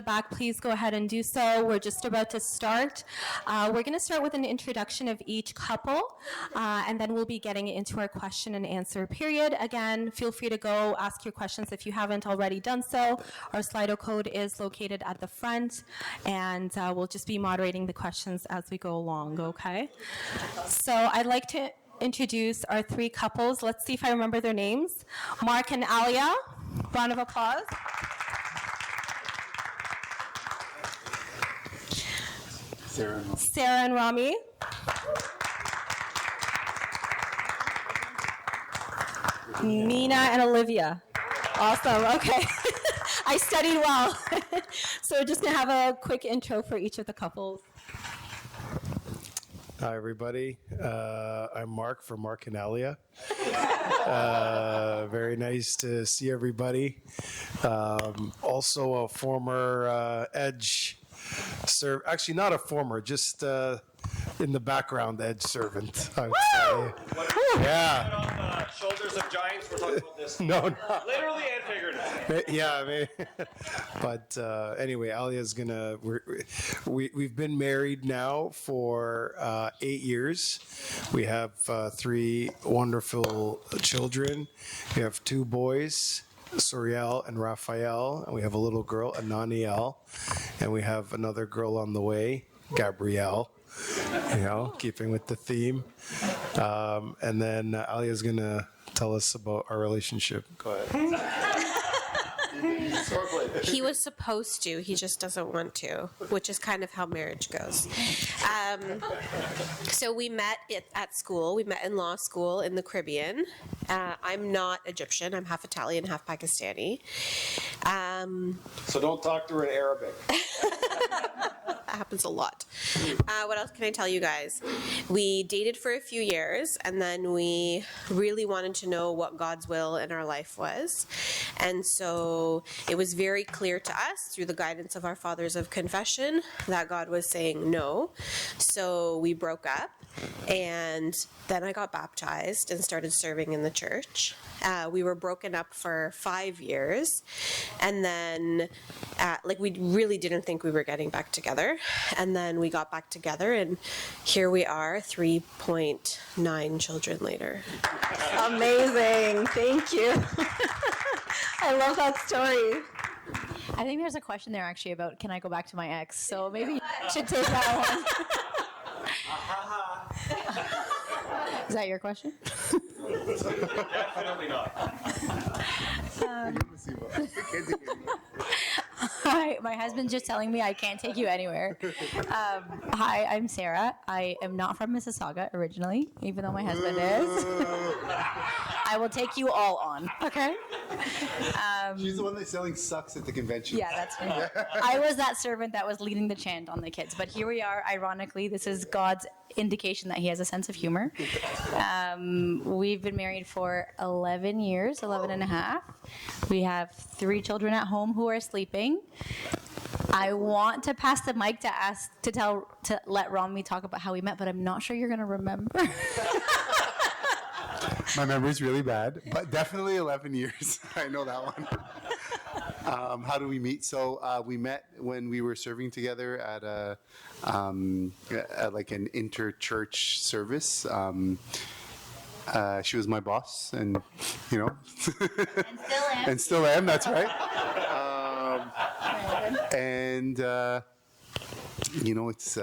back, please go ahead and do so. We're just about to start. We're going to start with an introduction of each couple, and then we'll be getting into our question and answer period. Again, feel free to go ask your questions if you haven't already done so. Our Slido code is located at the front, and we'll just be moderating the questions as we go along, okay? So I'd like to introduce our three couples. Let's see if I remember their names. Mark and Alia. Round of applause. Sarah and Rami. Mina and Olivia. Awesome. Okay. I studied well. So we're just going to have a quick intro for each of the couples. Hi, everybody. I'm Mark from Mark and Alia. Very nice to see everybody. Also a former Edge actually not a former, just in the background Edge servant, I would say. Yeah. On the shoulders of giants, we're talking about this. No. Literally and figuratively. Yeah, I mean, but anyway, Alia's gonna. We've been married now for 8 years. We have 3 wonderful children. We have 2 boys, Soriel and Raphael, and we have a little girl, Ananiel, and we have another girl on the way, Gabrielle. You know, keeping with the theme. And then Alia's gonna tell us about our relationship. Go ahead. He was supposed to, he just doesn't want to, which is kind of how marriage goes. So we met at school. We met in law school in the Caribbean. I'm not Egyptian. I'm half Italian, half Pakistani. So don't talk to her in Arabic. That happens a lot. What else can I tell you guys? We dated for a few years, and then we really wanted to know what God's will in our life was. And so it was very clear to us through the guidance of our fathers of confession that God was saying no. So we broke up, and then I got baptized and started serving in the church. We were broken up for 5 years, and then we really didn't think we were getting back together, and then we got back together, and here we are 3.9 children later. Amazing. Thank you. I love that story. I think there's a question there actually about can I go back to my ex? So maybe you should take that one. Is that your question? Definitely not. Hi, my husband's just telling me I can't take you anywhere. Hi, I'm Sarah. I am not from Mississauga originally, even though my husband is. I will take you all on, okay? She's the one that's selling sucks at the convention. Yeah, that's me. I was that servant that was leading the chant on the kids. But here we are, ironically, this is God's indication that he has a sense of humor. We've been married for 11 years, 11 and a half. We have 3 children at home who are sleeping. I want to pass the mic to let Rami talk about how we met, but I'm not sure you're going to remember. My memory's really bad, but definitely 11 years. I know that one. How do we meet? So we met when we were serving together at like an inter-church service. She was my boss, and you know, and still am. That's right. And you know, it's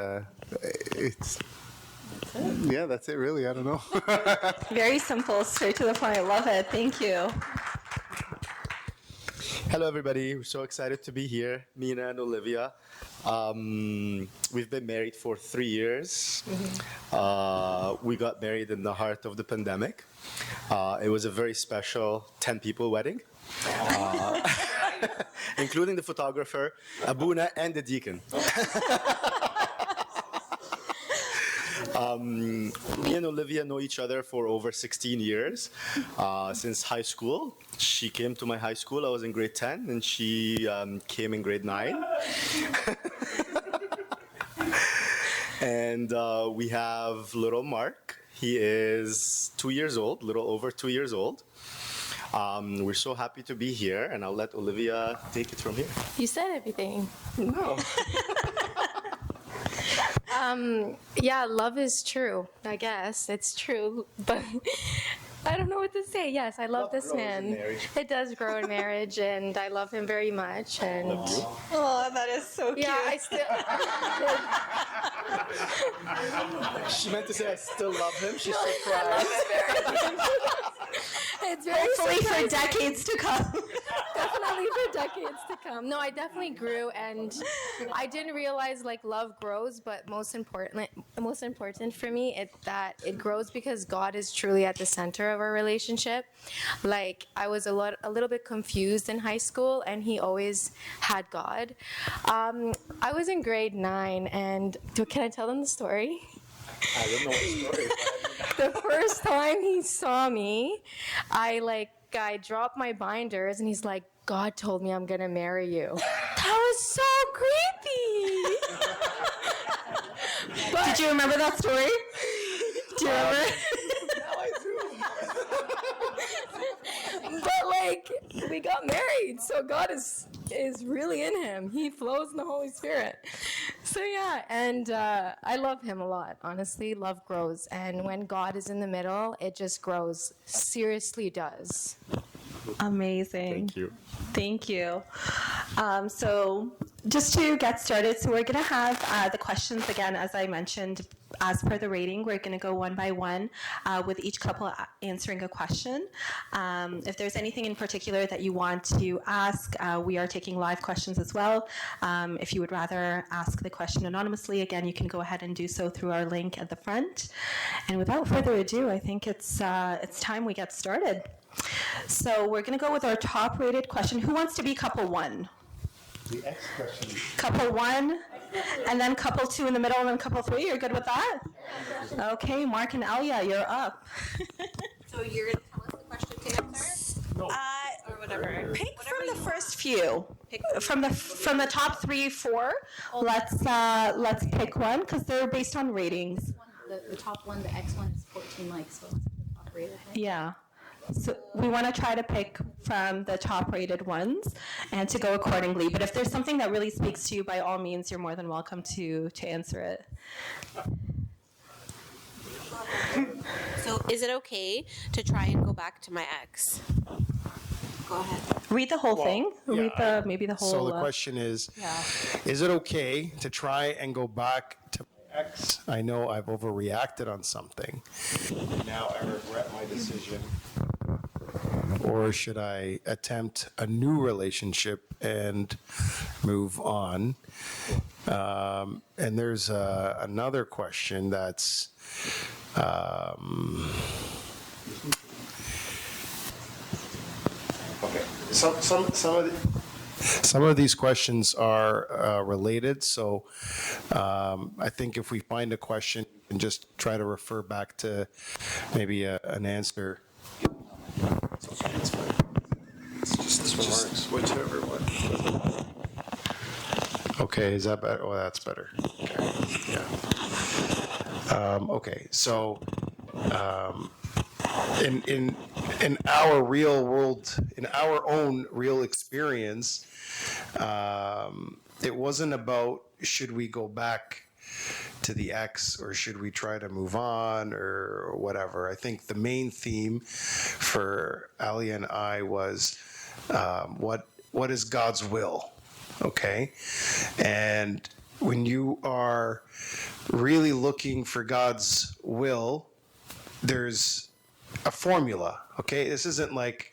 yeah, that's it really. I don't know. Very simple, straight to the point. I love it. Thank you. Hello, everybody. We're so excited to be here, Mina and Olivia. We've been married for 3 years. We got married in the heart of the pandemic. It was a very special 10-people wedding, including the photographer, Abuna, and the deacon. Me and Olivia know each other for over 16 years, since high school. She came to my high school. I was in grade 10, and she came in grade 9. And we have little Mark. He is 2 years old, little over 2 years old. We're so happy to be here, and I'll let Olivia take it from here. You said everything. No. Yeah, love is true. I guess it's true, but I don't know what to say. Yes, I love this grows in man. marriage. It does grow in marriage, and I love him very much. And Oh, that is so cute. yeah, I still. She meant to say I still love him. She's surprised. It's very Hopefully for surprising. decades to come. Definitely for decades to come. No, I definitely grew, and I didn't realize like love grows, but most important for me is that it grows because God is truly at the center of our relationship. Like I was a little bit confused in high school, and he always had God. I was in grade 9, and can I tell them the story? I don't know what story. The first time he saw me, I dropped my binders, and he's like, God told me I'm gonna marry you. That was so creepy. Did you remember that story? Do you remember? But like we got married, so God is really in him. He flows in the Holy Spirit. So yeah, and I love him a lot. Honestly, love grows, and when God is in the middle, it just grows. Seriously does. Amazing. Thank you. Thank you. So just to get started, so we're going to have the questions again, as I mentioned, as per the rating. We're going to go one by one with each couple answering a question. If there's anything in particular that you want to ask, we are taking live questions as well. If you would rather ask the question anonymously, again, you can go ahead and do so through our link at the front. And without further ado, I think it's time we get started. So we're going to go with our top-rated question. Who wants to be couple 1? The X question. Couple 1, and then couple 2 in the middle, and then couple 3. You're good with that? Okay, Mark and Alia, you're up. So you're going to tell us the question to answer? Or whatever. Pick from the first few. From the top 3, 4. Let's pick one because they're based on ratings. The top one, the X one, is 14 likes, so it's the top rated. Yeah. So we want to try to pick from the top rated ones and to go accordingly. But if there's something that really speaks to you, by all means, you're more than welcome to answer it. So is it okay to try and go back to my ex? Go ahead. Read the whole thing. Read maybe the whole. So the question is it okay to try and go back to my ex? I know I've overreacted on something. Now I regret my decision. Or should I attempt a new relationship and move on? And there's another question that's okay. Some of these questions are related, so I think if we find a question, we can just try to refer back to maybe an answer. Just whichever one. Okay, is that better? Oh, that's better. Okay, yeah. Okay, so in our real world, in our own real experience, it wasn't about should we go back to the ex or should we try to move on or whatever. I think the main theme for Alia and I was what is God's will, okay? And when you are really looking for God's will, there's a formula, okay? This isn't like,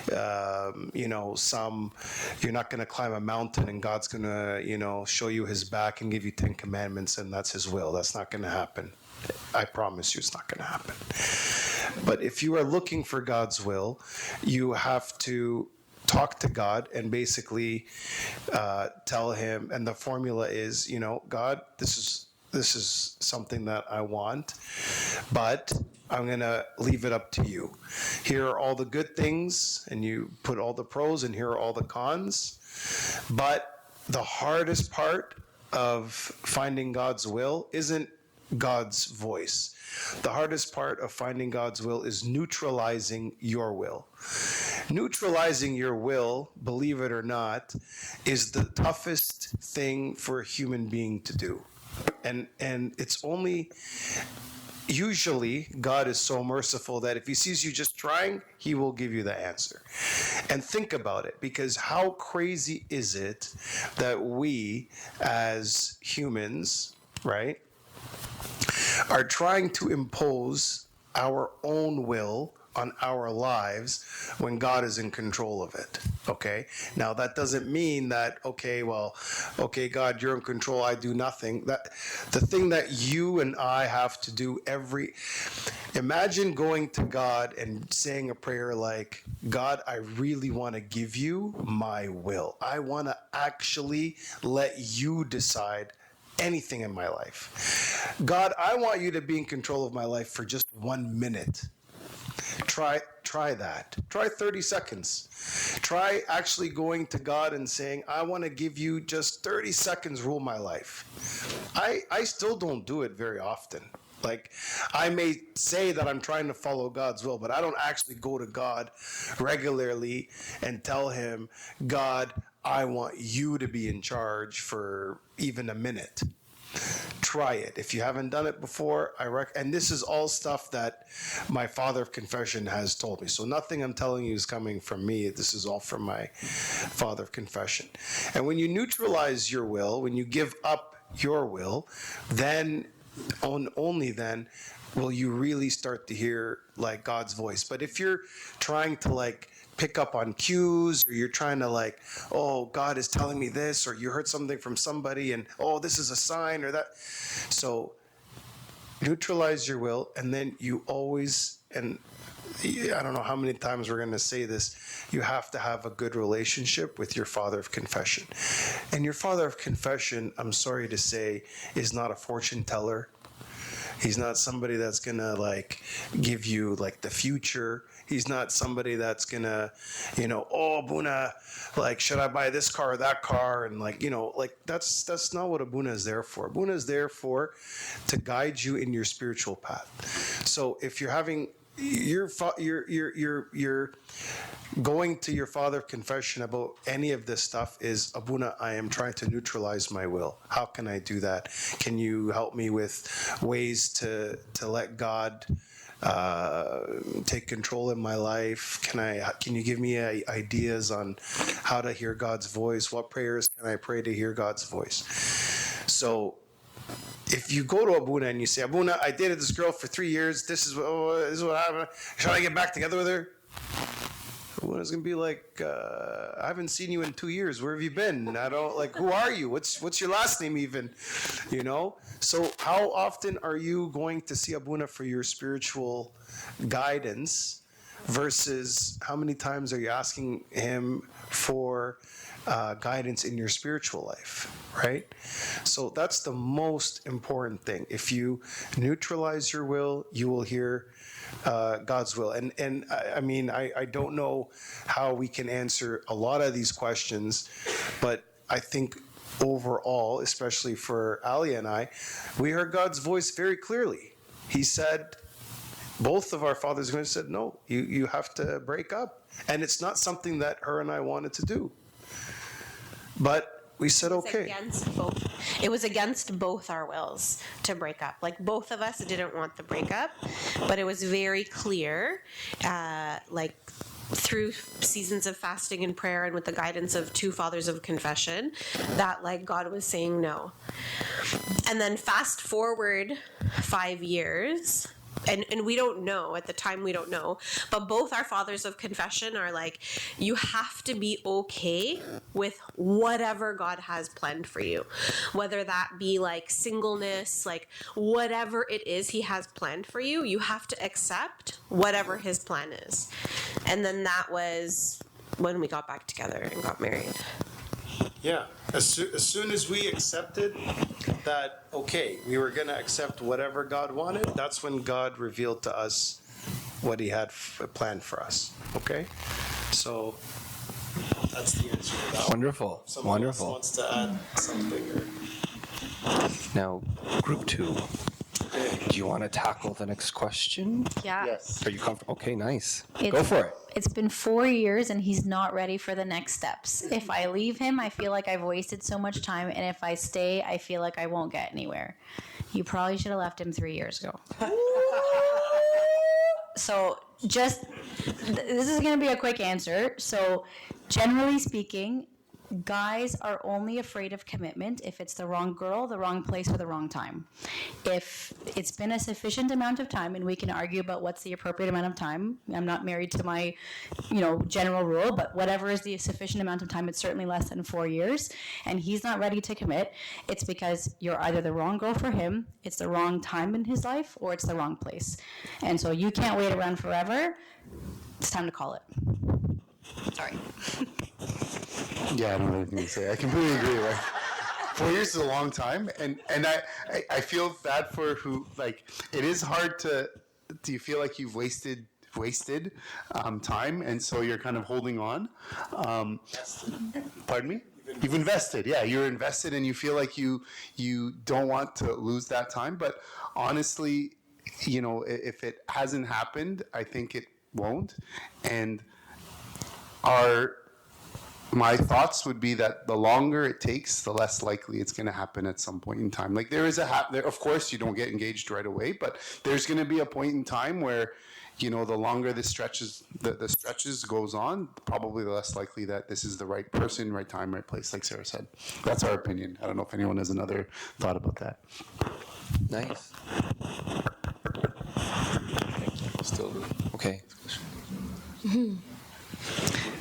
you're not going to climb a mountain and God's going to, show you his back and give you 10 commandments and that's his will. That's not going to happen. I promise you it's not going to happen. But if you are looking for God's will, you have to talk to God and basically tell him, and the formula is, God, this is something that I want, but I'm going to leave it up to you. Here are all the good things, and you put all the pros, and here are all the cons. But the hardest part of finding God's will isn't God's voice. The hardest part of finding God's will is neutralizing your will. Neutralizing your will, believe it or not, is the toughest thing for a human being to do. And it's only usually God is so merciful that if he sees you just trying, he will give you the answer. And think about it, because how crazy is it that we as humans, right, are trying to impose our own will on our lives when God is in control of it. Okay? Now that doesn't mean that, okay, God, you're in control, I do nothing. That the thing that you and I have to do imagine going to God and saying a prayer like, God, I really want to give you my will. I want to actually let you decide anything in my life. God, I want you to be in control of my life for just 1 minute. Try that. Try 30 seconds. Try actually going to God and saying, I want to give you just 30 seconds, rule my life. I still don't do it very often. Like, I may say that I'm trying to follow God's will, but I don't actually go to God regularly and tell him, God, I want you to be in charge for even a minute. Try it. If you haven't done it before, and this is all stuff that my father of confession has told me. So nothing I'm telling you is coming from me. This is all from my father of confession. And when you neutralize your will, when you give up your will, then only then will you really start to hear like God's voice. But if you're trying to pick up on cues, or you're trying to oh, God is telling me this, or you heard something from somebody and, oh, this is a sign or that. So neutralize your will, and then you always, and I don't know how many times we're going to say this, you have to have a good relationship with your father of confession. And your father of confession, I'm sorry to say, is not a fortune teller. He's not somebody that's going to give you the future. He's not somebody that's going to, oh, Abuna, should I buy this car or that car? And that's not what Abuna is there for. Abuna is there to guide you in your spiritual path. So if you're having, you're going to your father of confession about any of this stuff is, Abuna, I am trying to neutralize my will. How can I do that? Can you help me with ways to let God take control in my life? Can you give me ideas on how to hear God's voice? What prayers can I pray to hear God's voice? So if you go to Abuna and you say, Abuna, I dated this girl for 3 years. This is what happened. Should I get back together with her? Abuna's gonna be I haven't seen you in 2 years. Where have you been? I don't who are you? What's your last name even? So how often are you going to see Abuna for your spiritual guidance versus how many times are you asking him for guidance in your spiritual life, right? So that's the most important thing. If you neutralize your will, you will hear God's will. And I mean, I don't know how we can answer a lot of these questions, but I think overall, especially for Alia and I, we heard God's voice very clearly. He said, both of our fathers said, no, you have to break up. And it's not something that her and I wanted to do. But we said, okay. It was against both our wills to break up. Both of us didn't want the breakup, but it was very clear, through seasons of fasting and prayer and with the guidance of two fathers of confession, that God was saying no. And then fast forward 5 years, and we don't know, at the time we don't know, but both our fathers of confession are you have to be okay with whatever God has planned for you, whether that be singleness, whatever it is he has planned for you, you have to accept whatever his plan is. And then that was when we got back together and got married. Yeah, as soon as we accepted that, okay, we were going to accept whatever God wanted, that's when God revealed to us what he had planned for us, okay? So that's the answer to that. Wonderful. Someone Wonderful. else wants to add something? Now, group 2. Do you want to tackle the next question? Yeah. Yes. Are you comfortable? Okay, nice. It's- Go for it. It's been 4 years and he's not ready for the next steps. If I leave him, I feel like I've wasted so much time, and if I stay, I feel like I won't get anywhere. You probably should have left him 3 years ago. So this is going to be a quick answer. So generally speaking, guys are only afraid of commitment if it's the wrong girl, the wrong place, or the wrong time. If it's been a sufficient amount of time, and we can argue about what's the appropriate amount of time. I'm not married to my, general rule, but whatever is the sufficient amount of time, it's certainly less than 4 years, and he's not ready to commit, it's because you're either the wrong girl for him, it's the wrong time in his life, or it's the wrong place. And so you can't wait around forever. It's time to call it. Sorry. Yeah, I don't have anything to say. I completely agree. Like, 4 years is a long time, and I feel bad for who, like, it is hard to. Do you feel like you've wasted time, and so you're kind of holding on? Pardon me? You've invested, yeah. You're invested, and you feel like you don't want to lose that time. But honestly, if it hasn't happened, I think it won't. And my thoughts would be that the longer it takes, the less likely it's going to happen at some point in time. Like there is of course you don't get engaged right away, but there's going to be a point in time where, the longer the stretches goes on, probably the less likely that this is the right person, right time, right place, like Sarah said. That's our opinion. I don't know if anyone has another thought about that. Nice. Still okay.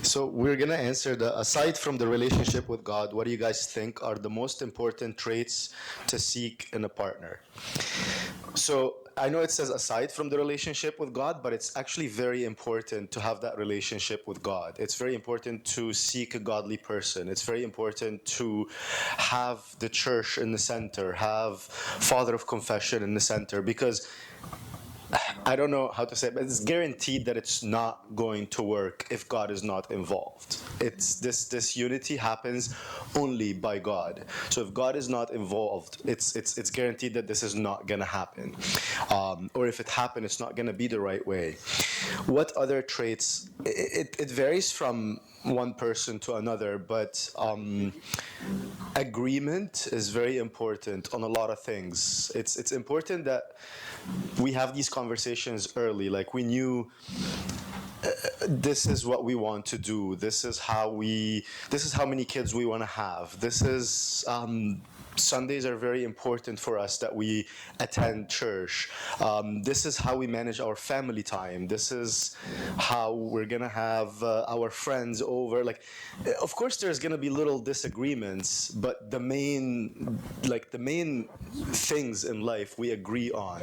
So we're going to answer aside from the relationship with God, what do you guys think are the most important traits to seek in a partner? So I know it says aside from the relationship with God, but it's actually very important to have that relationship with God. It's very important to seek a godly person. It's very important to have the church in the center, have Father of Confession in the center, because I don't know how to say it, but it's guaranteed that it's not going to work if God is not involved. It's this unity happens only by God. So if God is not involved, it's guaranteed that this is not going to happen. Or if it happens, it's not going to be the right way. What other traits? It varies from one person to another, but agreement is very important on a lot of things. It's important that we have these conversations early. Like we knew this is what we want to do. This is how many kids we want to have. This is Sundays are very important for us that we attend church. This is how we manage our family time. This is how we're gonna have our friends over. Like, of course, there's gonna be little disagreements, but the main things in life we agree on.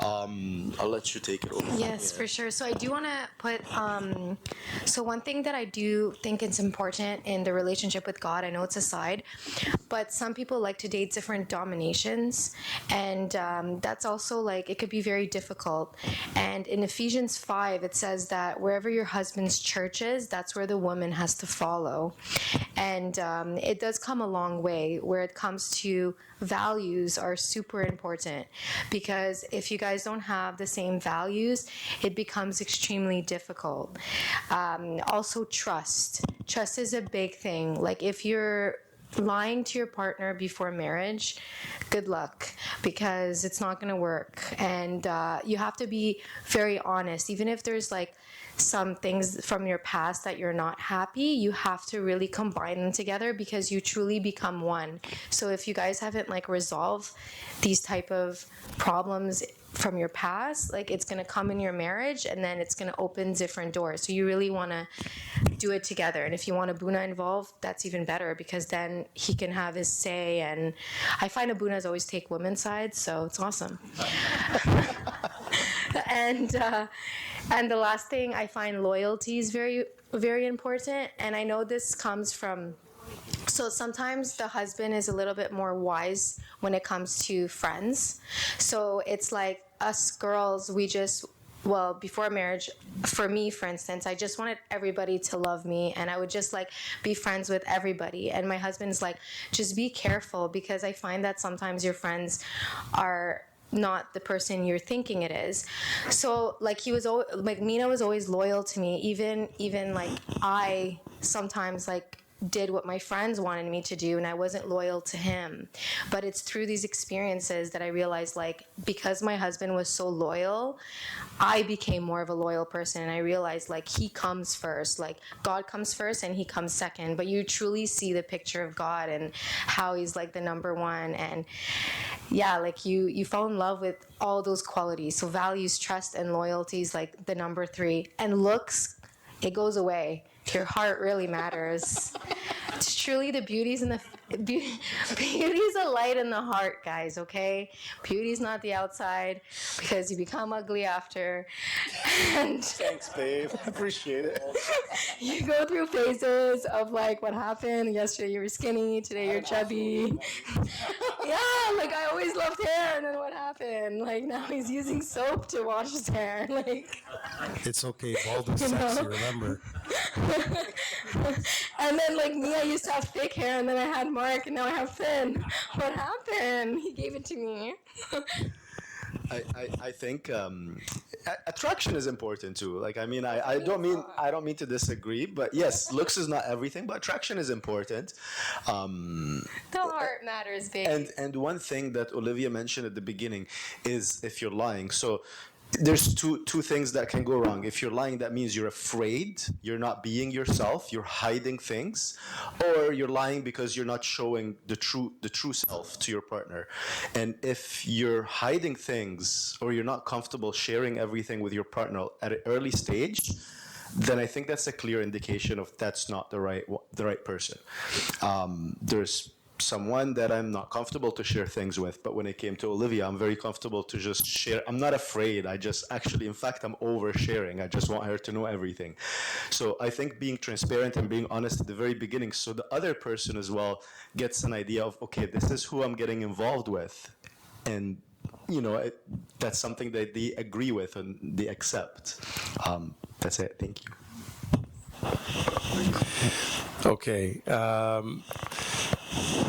I'll let you take it over. Yes, for sure. So I do want to put, so one thing that I do think is important in the relationship with God, I know it's a side, but some people like to date different dominations, and that's also like, it could be very difficult. And in Ephesians 5, it says that wherever your husband's church is, that's where the woman has to follow. And it does come a long way where it comes to values are super important, because if you guys don't have the same values, it becomes extremely difficult. Also, trust is a big thing. Like if you're lying to your partner before marriage, good luck, because it's not going to work. And you have to be very honest. Even if there's like some things from your past that you're not happy, you have to really combine them together, because you truly become one. So if you guys haven't like resolved these type of problems from your past, like it's going to come in your marriage, and then it's going to open different doors. So you really want to do it together. And if you want Abuna involved, that's even better, because then he can have his say. And I find Abunas always take women's sides, so it's awesome. And the last thing, I find loyalty is very, very important. And I know this comes from, so sometimes the husband is a little bit more wise when it comes to friends. So it's like us girls, well, before marriage, for me, for instance, I just wanted everybody to love me, and I would just like be friends with everybody. And my husband's like, just be careful, because I find that sometimes your friends are not the person you're thinking it is. So like like Mina was always loyal to me, even like I sometimes like did what my friends wanted me to do and I wasn't loyal to him. But it's through these experiences that I realized, like, because my husband was so loyal, I became more of a loyal person, and I realized, like, he comes first. Like, God comes first and he comes second, but you truly see the picture of God and how he's like the number one. And yeah, like you fall in love with all those qualities. So values, trust, and loyalty is like the number 3. And looks, it goes away. Your heart really matters. It's truly the beauty's in the beauty's a light in the heart, guys. Okay, beauty's not the outside, because you become ugly after. And Thanks, babe. I appreciate it. you go through phases of like what happened. Yesterday you were skinny, today you're chubby. Yeah, like I always loved hair, and then what happened? Like now he's using soap to wash his hair. Like It's okay. Bald is sexy, remember? and then like me, I used to have thick hair, and then I had Mark, and now I have thin. What happened? He gave it to me. I think attraction is important too. Like, I mean, I don't mean to disagree, but yes, looks is not everything, but attraction is important. The heart matters, baby. And one thing that Olivia mentioned at the beginning is if you're lying. So there's two things that can go wrong. If you're lying, that means you're afraid, you're not being yourself, you're hiding things, or you're lying because you're not showing the true self to your partner. And if you're hiding things, or you're not comfortable sharing everything with your partner at an early stage, then I think that's a clear indication of that's not the right person. There's someone that I'm not comfortable to share things with, but when it came to Olivia, I'm very comfortable to just share. I'm not afraid. I just actually, in fact, I'm oversharing. I just want her to know everything. So I think being transparent and being honest at the very beginning, so the other person as well gets an idea of, okay, this is who I'm getting involved with, and that's something that they agree with and they accept. That's it. Thank you. Okay.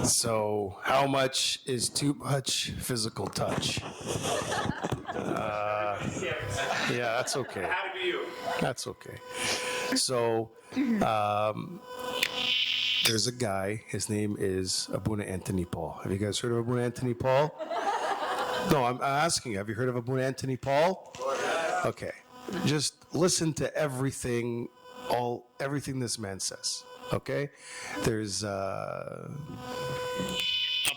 So, how much is too much physical touch? Yeah, that's okay. That's okay. So, there's a guy. His name is Abuna Anthony Paul. Have you guys heard of Abuna Anthony Paul? No, I'm asking you. Have you heard of Abuna Anthony Paul? Okay. Just listen to everything this man says. Okay, there's upper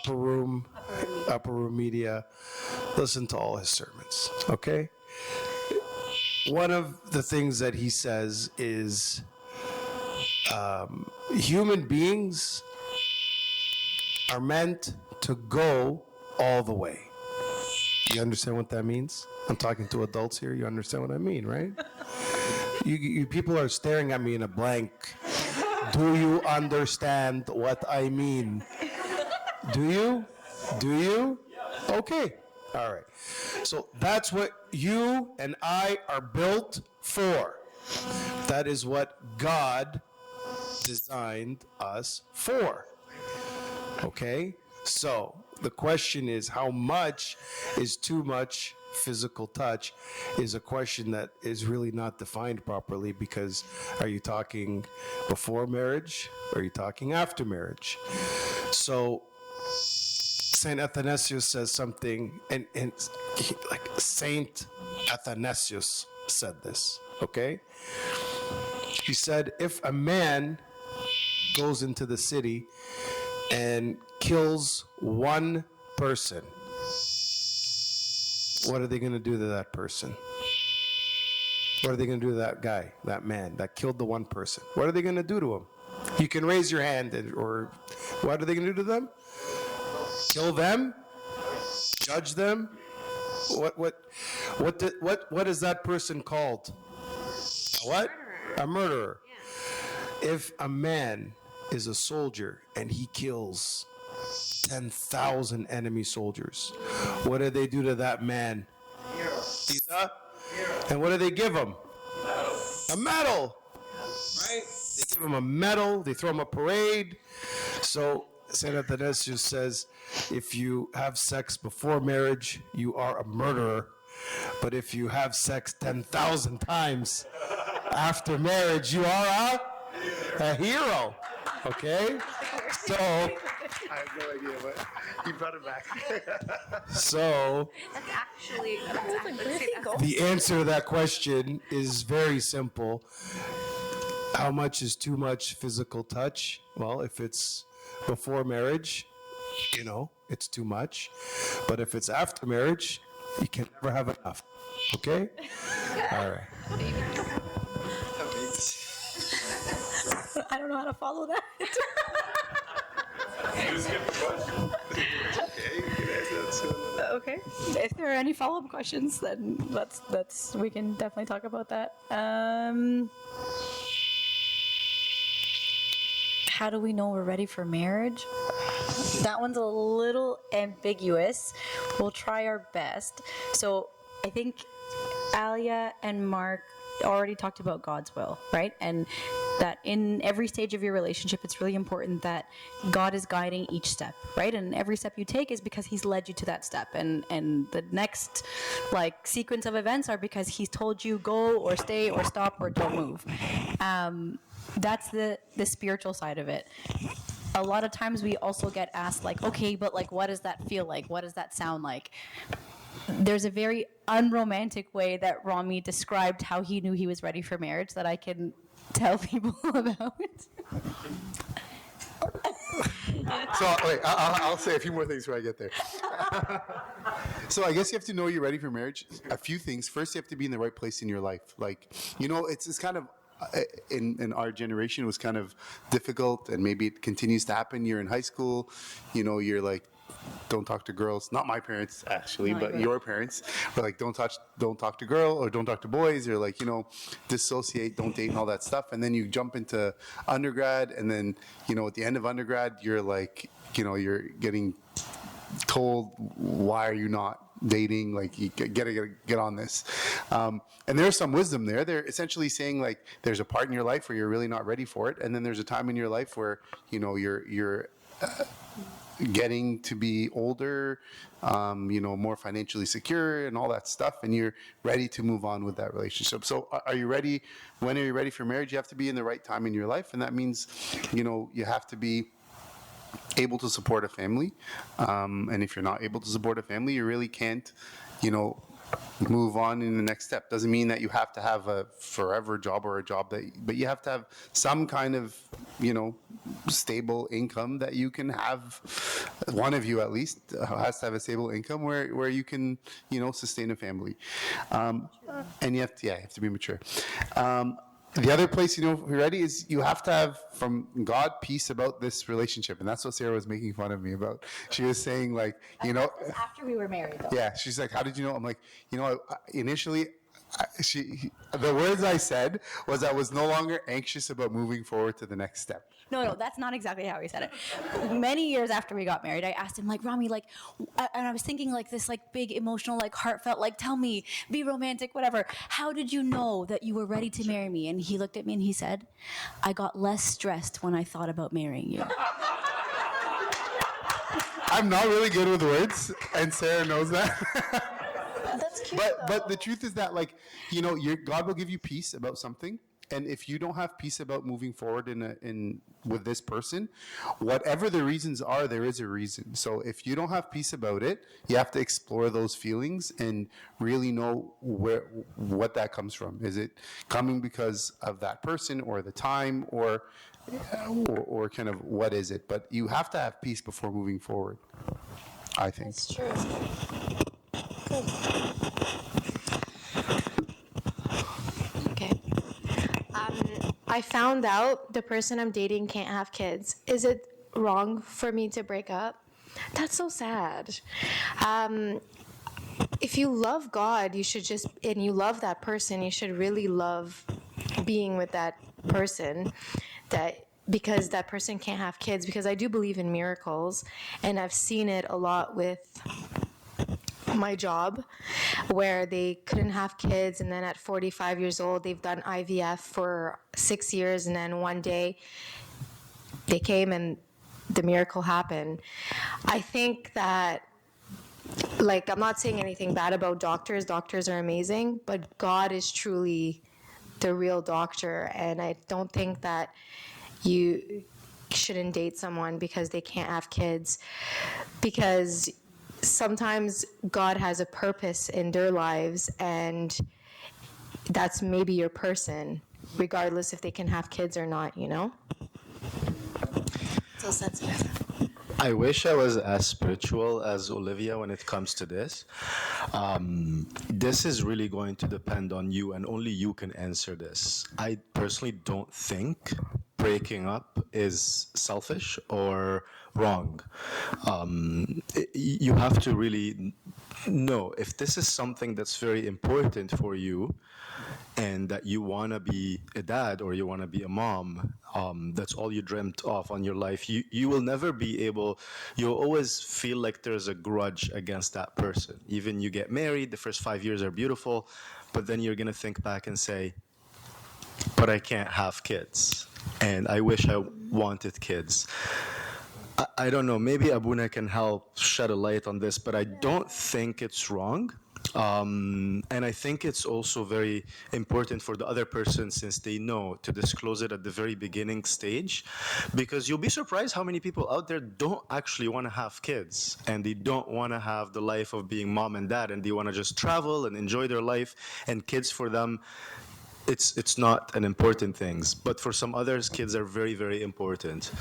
room media. Listen to all his sermons. Okay, one of the things that he says is human beings are meant to go all the way. You understand what that means? I'm talking to adults here. You understand what I mean, right? You people are staring at me in a blank. Do you understand what I mean? Do you? Do you? Okay. All right. So that's what you and I are built for. That is what God designed us for. Okay? So the question is, how much is too much physical touch, is a question that is really not defined properly, because are you talking before marriage, or are you talking after marriage? So Saint Athanasius says something, and like Saint Athanasius said this, okay? He said, if a man goes into the city and kills one person, what are they going to do to that person? What are they going to do to that guy, that man that killed the one person? What are they going to do to him? You can raise your hand, or what are they going to do to them? Kill them? Judge them? What is that person called? What? A murderer. Yeah. If a man is a soldier and he kills 10,000 enemy soldiers, what do they do to that man? And what do they give him? A medal. Right? They give him a medal. They throw him a parade. So Saint Athanasius says, if you have sex before marriage, you are a murderer. But if you have sex 10,000 times after marriage, you are a hero. Okay? So, I have no idea, but he brought it back. so the answer to that question is very simple. How much is too much physical touch? Well, if it's before marriage, it's too much. But if it's after marriage, you can never have enough. Okay? All right. I don't know how to follow that. Okay. If there are any follow-up questions, then that's we can definitely talk about that. How do we know we're ready for marriage? That one's a little ambiguous. We'll try our best. So I think Alia and Mark already talked about God's will, right? And that in every stage of your relationship, it's really important that God is guiding each step, right? And every step you take is because He's led you to that step. And the next sequence of events are because He's told you go or stay or stop or don't move. That's the spiritual side of it. A lot of times we also get asked okay, but what does that feel like? What does that sound like? There's a very unromantic way that Rami described how he knew he was ready for marriage that I can tell people about. So wait, I'll say a few more things before I get there. So I guess you have to know you're ready for marriage. A few things. First, you have to be in the right place in your life. It's kind of in our generation it was kind of difficult, and maybe it continues to happen. You're in high school, you're like, don't talk to girls. Not my parents, actually, but your parents were like, don't talk to girl, or don't talk to boys, or dissociate, don't date, and all that stuff. And then you jump into undergrad, and then at the end of undergrad, you're like, you're getting told, why are you not dating? You gotta get on this. And there's some wisdom there. They're essentially saying there's a part in your life where you're really not ready for it, and then there's a time in your life where you're getting to be older, more financially secure and all that stuff, and you're ready to move on with that relationship. So are you ready? When are you ready for marriage? You have to be in the right time in your life, and that means, you have to be able to support a family. And if you're not able to support a family, you really can't, move on in the next step. Doesn't mean that you have to have a forever job or a job but you have to have some kind of, stable income that you can have. One of you at least has to have a stable income where you can, sustain a family. And you have to be mature. The other place, you're ready is you have to have from God peace about this relationship. And that's what Sarah was making fun of me about. She was saying After we were married, though. Yeah, she's like, how did you know? I'm like, initially, the words I said was I was no longer anxious about moving forward to the next step. No, that's not exactly how he said it. Many years after we got married, I asked him, Rami, and I was thinking this big emotional, heartfelt, tell me, be romantic, whatever. How did you know that you were ready to marry me? And he looked at me and he said, I got less stressed when I thought about marrying you. I'm not really good with words, and Sarah knows that. That's cute, but the truth is that God will give you peace about something. And if you don't have peace about moving forward with this person, whatever the reasons are, there is a reason. So if you don't have peace about it, you have to explore those feelings and really know what that comes from. Is it coming because of that person or the time or kind of what is it? But you have to have peace before moving forward, I think. That's true. Good. Okay. I found out the person I'm dating can't have kids. Is it wrong for me to break up? That's so sad. If you love God, you should and you love that person, you should really love being with that person, because that person can't have kids, because I do believe in miracles, and I've seen it a lot with my job, where they couldn't have kids, and then at 45 years old they've done IVF for 6 years, and then one day they came and the miracle happen. I think that, like, I'm not saying anything bad about doctors. Doctors are amazing, but God is truly the real doctor. And I don't think that you shouldn't date someone because they can't have kids, because sometimes God has a purpose in their lives, and that's maybe your person, regardless if they can have kids or not, you know? So sensitive. I wish I was as spiritual as Olivia when it comes to this. This is really going to depend on you, and only you can answer this. I personally don't think breaking up is selfish or wrong. You have to really know if this is something that's very important for you, and that you want to be a dad or you want to be a mom, that's all you dreamt of on your life, you will never be able, you'll always feel like there's a grudge against that person. Even you get married, the first 5 years are beautiful, but then you're going to think back and say, but I can't have kids, and I wish I wanted kids. I don't know, maybe Abuna can help shed a light on this, but I don't think it's wrong. And I think it's also very important for the other person, since they know, to disclose it at the very beginning stage, because you'll be surprised how many people out there don't actually want to have kids, and they don't want to have the life of being mom and dad, and they want to just travel and enjoy their life, and kids for them, it's not an important thing. But for some others, kids are very, very important.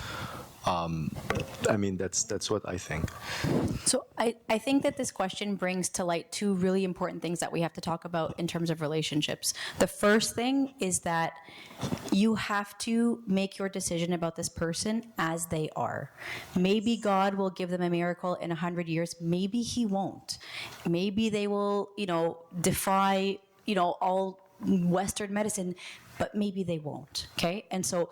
I mean, that's what I think. So I think that this question brings to light two really important things that we have to talk about in terms of relationships. The first thing is that you have to make your decision about this person as they are. Maybe God will give them a miracle in 100 years. Maybe he won't. Maybe they will, defy, all Western medicine, but maybe they won't, okay? And so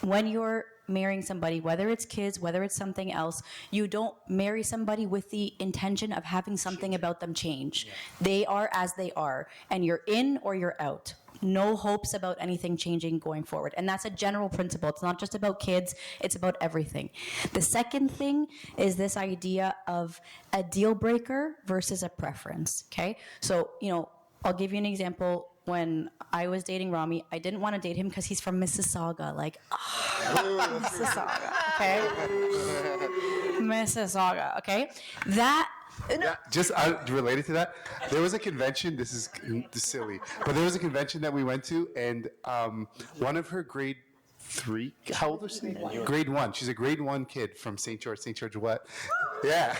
when you're marrying somebody, whether it's kids, whether it's something else, you don't marry somebody with the intention of having something about them change. Yeah. They are as they are, and you're in or you're out. No hopes about anything changing going forward. And that's a general principle. It's not just about kids, it's about everything. The second thing is this idea of a deal breaker versus a preference, okay? So, I'll give you an example. When I was dating Rami, I didn't want to date him because he's from Mississauga. Mississauga, okay? Mississauga, okay? Just related to that, there was a convention, this is silly, but there was a convention that we went to, and one of her grade 3, how old is she? Grade 1. She's a grade 1 kid from St. George what? Yeah.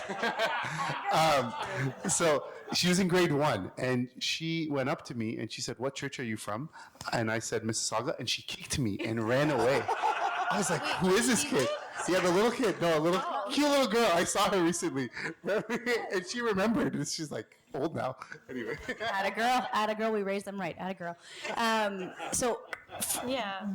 So she was in grade 1, and she went up to me and she said, "What church are you from?" And I said, "Mississauga," and she kicked me and ran away. I was like, "Who is this kid?" Yeah, the little kid. No, cute little girl. I saw her recently. And she remembered. And she's like old now. Anyway. Atta girl, we raised them right. Atta girl.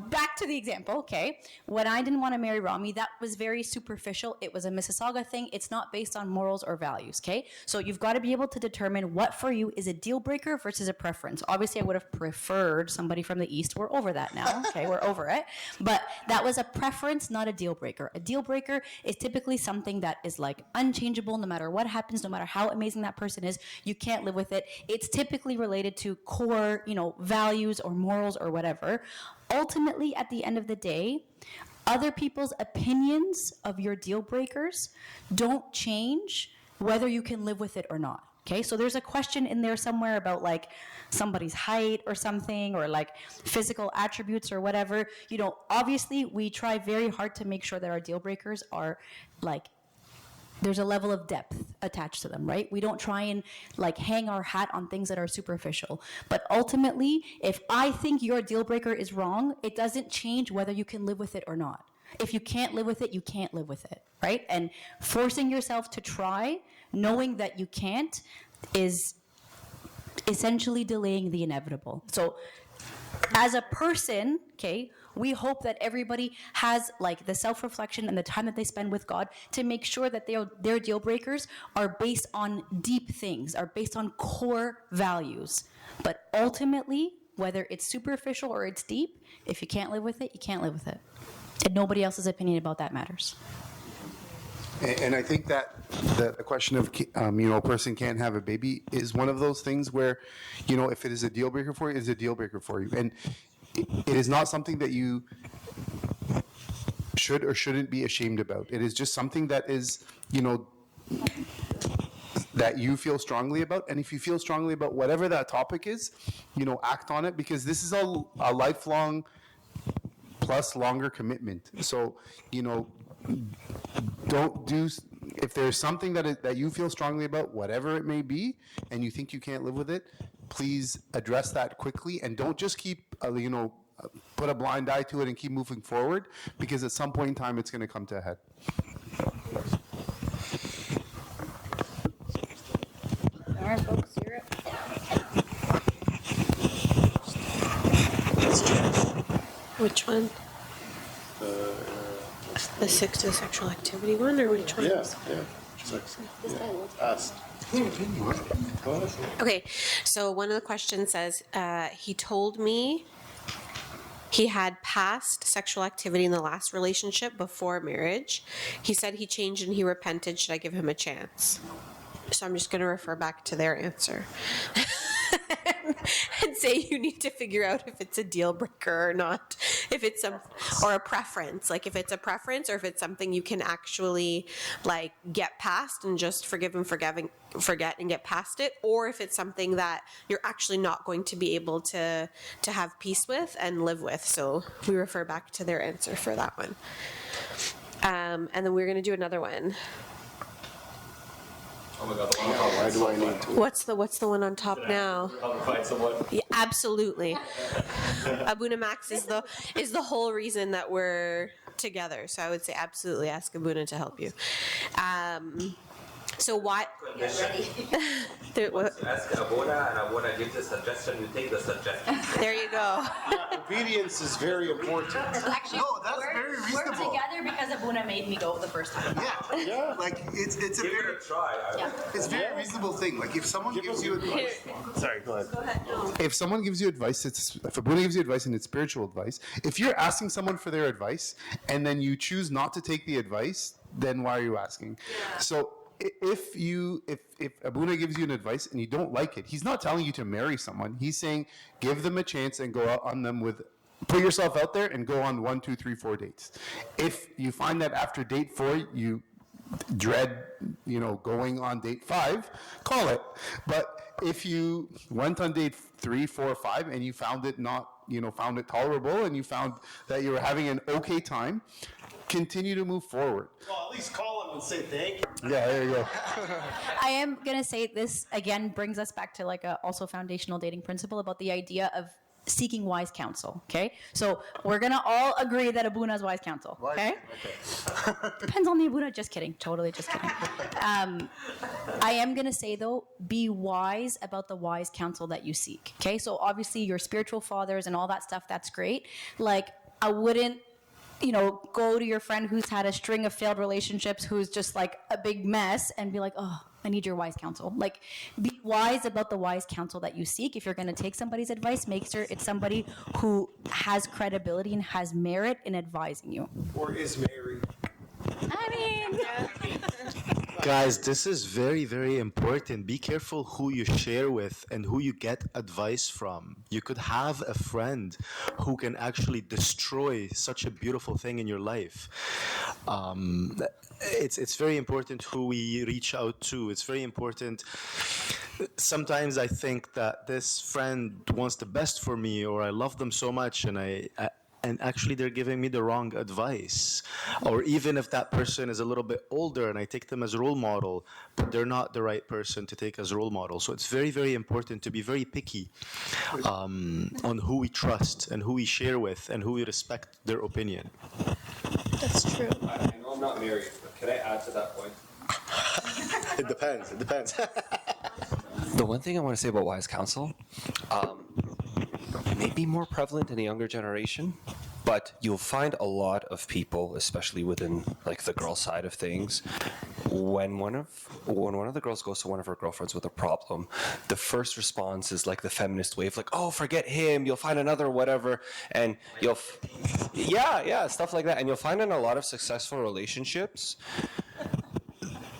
Back to the example, okay? When I didn't want to marry Rami, that was very superficial. It was a Mississauga thing. It's not based on morals or values, okay? So you've got to be able to determine what for you is a deal breaker versus a preference. Obviously, I would have preferred somebody from the East. We're over that now, okay? We're over it. But that was a preference, not a deal breaker. A deal breaker is typically something that is like unchangeable no matter what happens, no matter how amazing that person is. You can't live with it. It's typically related to core, values or morals or whatever. Ultimately, at the end of the day, other people's opinions of your deal breakers don't change whether you can live with it or not. Okay, so there's a question in there somewhere about like somebody's height or something, or like physical attributes or whatever. Obviously we try very hard to make sure that our deal breakers are like, there's a level of depth attached to them, right? We don't try and like hang our hat on things that are superficial. But ultimately, if I think your deal breaker is wrong, it doesn't change whether you can live with it or not. If you can't live with it, you can't live with it, right? And forcing yourself to try, knowing that you can't, is essentially delaying the inevitable. So as a person, okay, we hope that everybody has like the self-reflection and the time that they spend with God to make sure that their deal breakers are based on deep things, are based on core values. But ultimately, whether it's superficial or it's deep, if you can't live with it, you can't live with it. And nobody else's opinion about that matters. And I think that the question of, a person can't have a baby is one of those things where, if it is a deal breaker for you, it's a deal breaker for you. And it is not something that you should or shouldn't be ashamed about. It is just something that is, that you feel strongly about. And if you feel strongly about whatever that topic is, act on it, because this is a lifelong plus longer commitment. So, don't do, if there's something that you feel strongly about, whatever it may be, and you think you can't live with it, please address that quickly, and don't just keep, put a blind eye to it and keep moving forward, because at some point in time it's going to come to a head. All right, folks, you're up. Which one? The 6 to sexual activity one, or which one? Yeah. Sex. Asked. Okay, so one of the questions says, he told me he had past sexual activity in the last relationship before marriage. He said he changed and he repented. Should I give him a chance? So I'm just going to refer back to their answer. And say you need to figure out if it's a deal breaker or not, if it's or a preference, like if it's a preference or if it's something you can actually like get past and just forget and get past it, or if it's something that you're actually not going to be able to have peace with and live with. So we refer back to their answer for that one. And then we're going to do another one. Oh my God, why do I need to? What's the one on top now? Help me find someone. Yeah, absolutely. Abuna Max is the whole reason that we're together. So I would say absolutely ask Abuna to help you. So why? Ask Abuna, and Abuna gives a suggestion. You take the suggestion. There you go. Obedience is very important. Actually, No, that's very we're reasonable. together because Abuna made me go the first time. Yeah. Like it's a Give very it a try. it's a very reasonable thing. Like if someone gives you advice, Sorry, go ahead. if someone gives you advice, if Abuna gives you advice and it's spiritual advice, if you're asking someone for their advice and then you choose not to take the advice, then why are you asking? So if Abuna gives you an advice and you don't like it, he's not telling you to marry someone. He's saying give them a chance and go out on them put yourself out there and go on 1, 2, 3, 4 dates. If you find that after date 4 you dread, going on date 5, call it. But if you went on date 3, 4, 5 and you found it found it tolerable and you found that you were having an okay time, continue to move forward. Well, at least call him and say thank you. Yeah, there you go. I am going to say this again brings us back to like a also foundational dating principle about the idea of seeking wise counsel. Okay, so we're gonna all agree that Abuna is wise counsel. Okay, depends on the Abuna. Just kidding, totally just kidding. I am gonna say though, be wise about the wise counsel that you seek. Okay, so obviously your spiritual fathers and all that stuff, that's great. Like I wouldn't go to your friend who's had a string of failed relationships, who's just like a big mess, and be like, oh, I need your wise counsel. Like, be wise about the wise counsel that you seek. If you're going to take somebody's advice, make sure it's somebody who has credibility and has merit in advising you. Or is married. I mean, Guys, this is very, very important. Be careful who you share with and who you get advice from. You could have a friend who can actually destroy such a beautiful thing in your life. It's very important who we reach out to. It's very important. Sometimes I think that this friend wants the best for me, or I love them so much, and actually they're giving me the wrong advice. Or even if that person is a little bit older and I take them as a role model, but they're not the right person to take as a role model. So it's very, very important to be very picky on who we trust and who we share with and who we respect their opinion. That's true. I know I'm not married, but can I add to that point? It depends. The one thing I want to say about wise counsel, may be more prevalent in the younger generation, but you'll find a lot of people, especially within like the girl side of things, when one of the girls goes to one of her girlfriends with a problem, the first response is like the feminist wave, like, oh, forget him, you'll find another whatever, and stuff like that. And you'll find in a lot of successful relationships,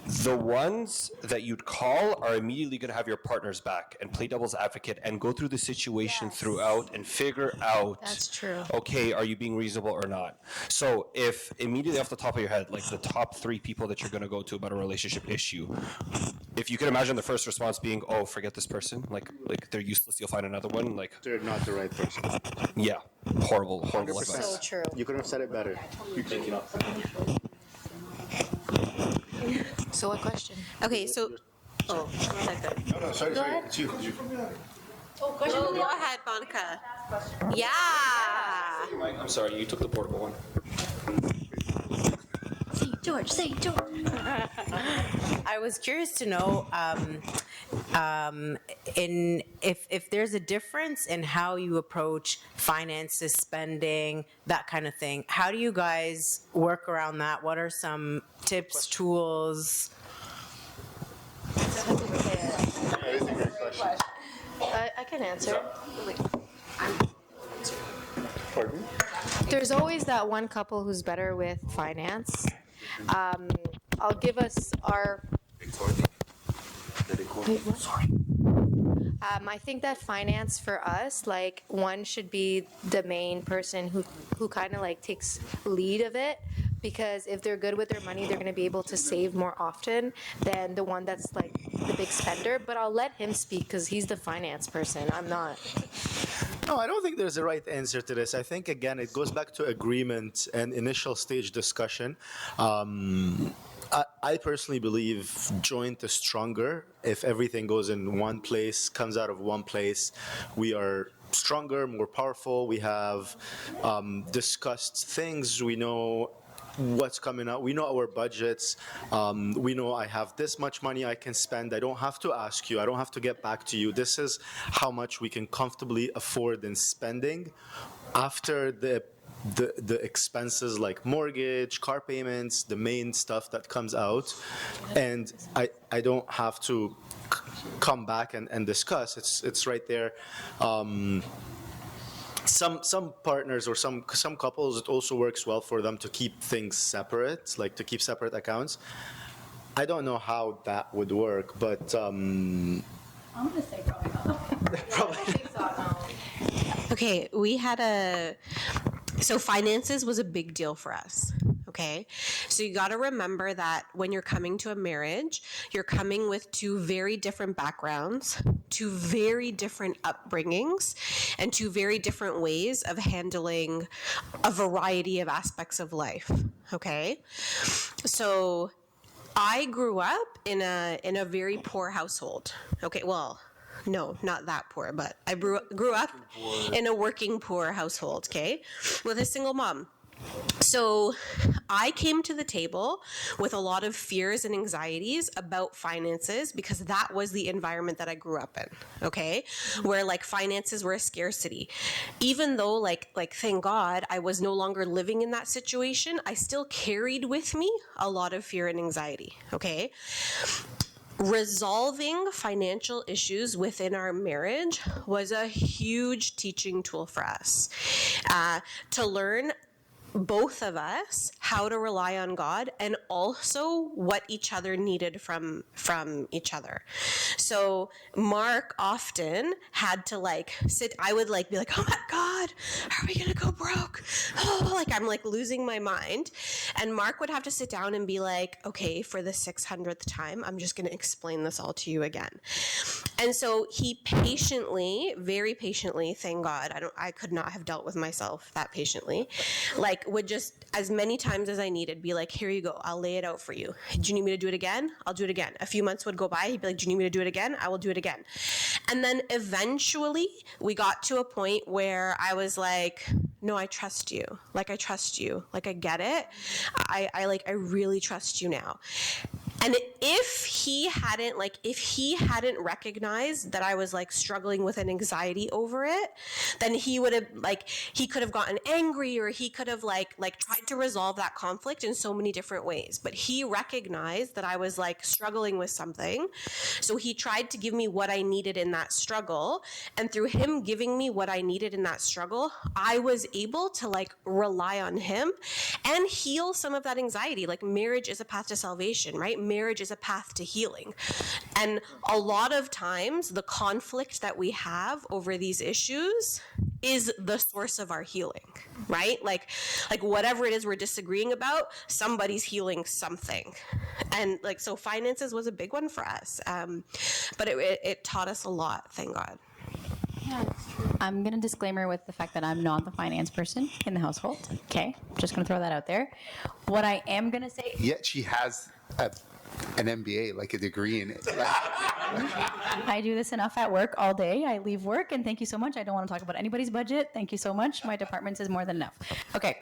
The ones that you'd call are immediately going to have your partner's back and play devil's advocate and go through the situation throughout and figure out. That's true. Okay, are you being reasonable or not? So if immediately off the top of your head, like the top 3 people that you're going to go to about a relationship issue, if you can imagine the first response being, "Oh, forget this person. Like they're useless. You'll find another one." Like They're not the right person. yeah, horrible 100%. advice. So true. You couldn't have said it better. So what question? Okay, so. Oh, second. No, sorry. It's you. Oh, go ahead, Monica. Yeah. I'm sorry, you took the portable one. Say George. I was curious to know if there's a difference in how you approach finances, spending, that kind of thing. How do you guys work around that? What are some tips, tools? I can answer. Pardon? There's always that one couple who's better with finance. I'll give us our. Wait, what? Sorry. I think that finance for us, like, one should be the main person who kind of like takes lead of it, because if they're good with their money, they're going to be able to save more often than the one that's like the big spender. But I'll let him speak because he's the finance person. I'm not. No, I don't think there's a right answer to this. I think, again, it goes back to agreement and initial stage discussion. I personally believe joint is stronger. If everything goes in one place, comes out of one place, we are stronger, more powerful. We have discussed things. We know what's coming up. We know our budgets. We know I have this much money I can spend. I don't have to ask you. I don't have to get back to you. This is how much we can comfortably afford in spending after the expenses like mortgage, car payments, the main stuff that comes out. And I don't have to come back and discuss. It's right there. Some partners or some couples, it also works well for them to keep things separate, like to keep separate accounts. I don't know how that would work, but I'm gonna say probably not. Probably. Okay, so finances was a big deal for us. Okay, so you got to remember that when you're coming to a marriage, you're coming with 2 very different backgrounds, 2 very different upbringings, and 2 very different ways of handling a variety of aspects of life. Okay, so I grew up in a very poor household. Okay, well, no, not that poor, but I grew up in a working poor household, okay, with a single mom. So I came to the table with a lot of fears and anxieties about finances because that was the environment that I grew up in, okay, where like finances were a scarcity. Even though like thank God I was no longer living in that situation, I still carried with me a lot of fear and anxiety, okay? Resolving financial issues within our marriage was a huge teaching tool for us, to learn, both of us, how to rely on God and also what each other needed from each other. So Mark often had to I would be like, oh my God, are we gonna go broke? Oh, like I'm like losing my mind. And Mark would have to sit down and be like, okay, for the 600th time, I'm just gonna explain this all to you again. And so he patiently, very patiently, thank God, I could not have dealt with myself that patiently, would just, as many times as I needed, be like, here you go, I'll lay it out for you. Do you need me to do it again? I'll do it again. A few months would go by, he'd be like, do you need me to do it again? I will do it again. And then eventually we got to a point where I was like, no, I trust you. I trust you. I get it. I really trust you now. And if he hadn't recognized that I was like struggling with an anxiety over it, then he could have gotten angry, or he could have like tried to resolve that conflict in so many different ways. But he recognized that I was like struggling with something, so he tried to give me what I needed in that struggle, and through him giving me what I needed in that struggle, I was able to like rely on him and heal some of that anxiety. Like, marriage is a path to salvation, right? Marriage is a path to healing. And a lot of times the conflict that we have over these issues is the source of our healing, right? Like whatever it is we're disagreeing about, somebody's healing something. And like, so finances was a big one for us. But it taught us a lot, thank God. I'm going to disclaimer with the fact that I'm not the finance person in the household. Okay, just going to throw that out there. What I am going to say. Yet she has an MBA, like a degree in it. I do this enough at work all day. I leave work, and thank you so much. I don't want to talk about anybody's budget. Thank you so much. My department is more than enough. Okay.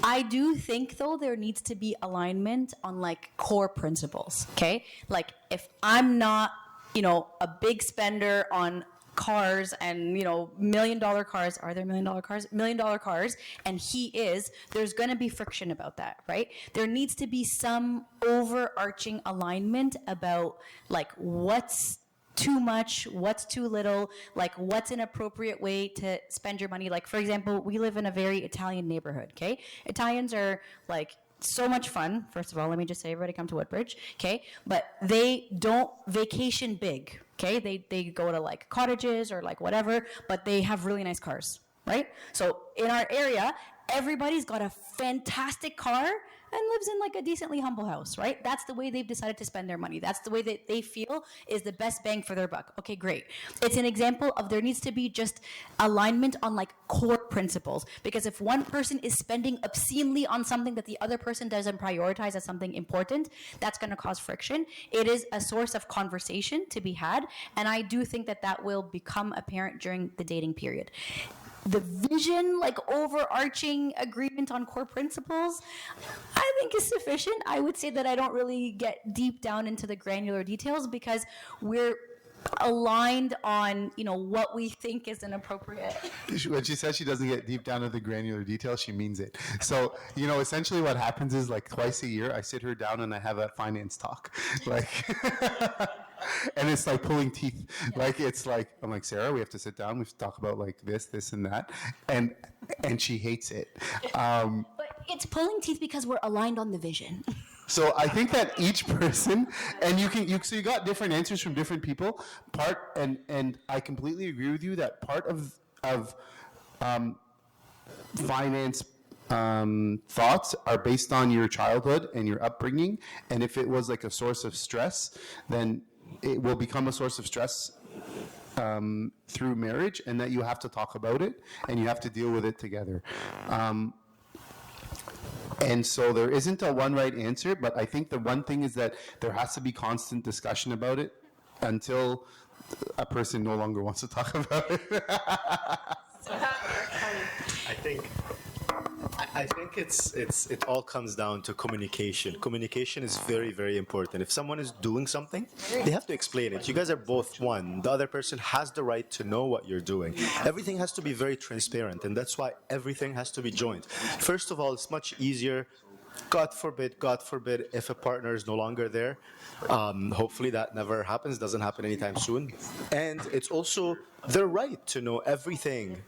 I do think, though, there needs to be alignment on like core principles. Okay, like if I'm not, a big spender on cars and $1 million cars, are there $1 million cars? $1 million cars, and he is, there's going to be friction about that, right? There needs to be some overarching alignment about like what's too much, what's too little, like what's an appropriate way to spend your money. Like, for example, we live in a very Italian neighborhood, okay? Italians are like so much fun. First of all, let me just say, everybody come to Woodbridge, okay? But they don't vacation big, okay? They go to like cottages or like whatever, but they have really nice cars, right? So in our area, everybody's got a fantastic car and lives in like a decently humble house, right? That's the way they've decided to spend their money. That's the way that they feel is the best bang for their buck. Okay, great. It's an example of there needs to be just alignment on like core principles. Because if one person is spending obscenely on something that the other person doesn't prioritize as something important, that's going to cause friction. It is a source of conversation to be had. And I do think that that will become apparent during the dating period. The vision, like overarching agreement on core principles, I think is sufficient. I would say that I don't really get deep down into the granular details because we're aligned on, what we think is an appropriate. When she says she doesn't get deep down into the granular details, she means it. So, essentially what happens is like twice a year, I sit her down and I have a finance talk. Like, and it's like pulling teeth. Yeah. Like, it's like, I'm like, Sarah, we have to sit down. We have to talk about like this, and that. And she hates it. But it's pulling teeth because we're aligned on the vision. So I think that each person, and so you got different answers from different people. And I completely agree with you that part of finance thoughts are based on your childhood and your upbringing. And if it was like a source of stress, then it will become a source of stress through marriage, and that you have to talk about it and you have to deal with it together. And so there isn't a one right answer, but I think the one thing is that there has to be constant discussion about it until a person no longer wants to talk about it. I think it all comes down to communication. Communication is very, very important. If someone is doing something, they have to explain it. You guys are both one. The other person has the right to know what you're doing. Everything has to be very transparent, and that's why everything has to be joint. First of all, it's much easier. God forbid, if a partner is no longer there. Hopefully that never happens, doesn't happen anytime soon. And it's also their right to know everything.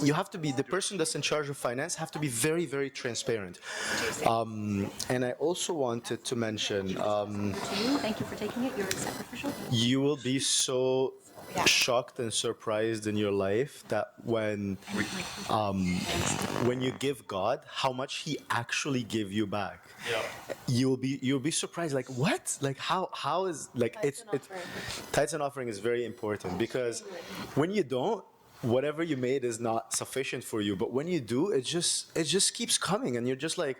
You have to be, the person that's in charge of finance have to be very, very transparent. And I also wanted to mention... Thank you for taking it. You're sacrificial. You will be so shocked and surprised in your life that when you give God, how much He actually give you back. Yeah. You'll be surprised. Like, what? Like, how is like tithes and offering is very important, because when you don't, whatever you made is not sufficient for you. But when you do, it just keeps coming, and you're just like,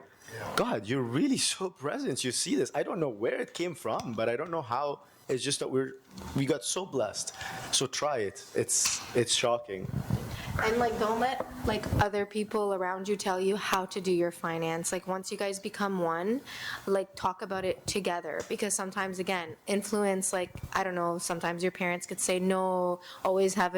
God, you're really so present. You see this. I don't know where it came from, but I don't know how. It's just that we got so blessed. So try it. It's shocking. And like, don't let like other people around you tell you how to do your finance. Like, once you guys become one, like, talk about it together. Because sometimes, again, influence, like, I don't know, sometimes your parents could say, no, always have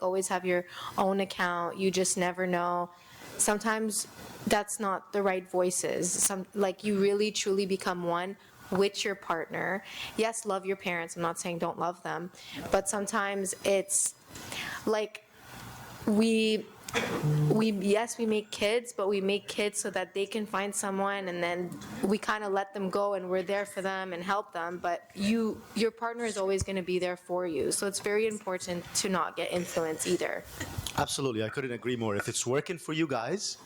always have your own account. You just never know. Sometimes that's not the right voices. Like, you really truly become one with your partner. Yes, love your parents. I'm not saying don't love them, but sometimes it's like we make kids, but we make kids so that they can find someone, and then we kind of let them go, and we're there for them and help them. But your partner is always going to be there for you, so it's very important to not get influence either. Absolutely, I couldn't agree more. If it's working for you guys,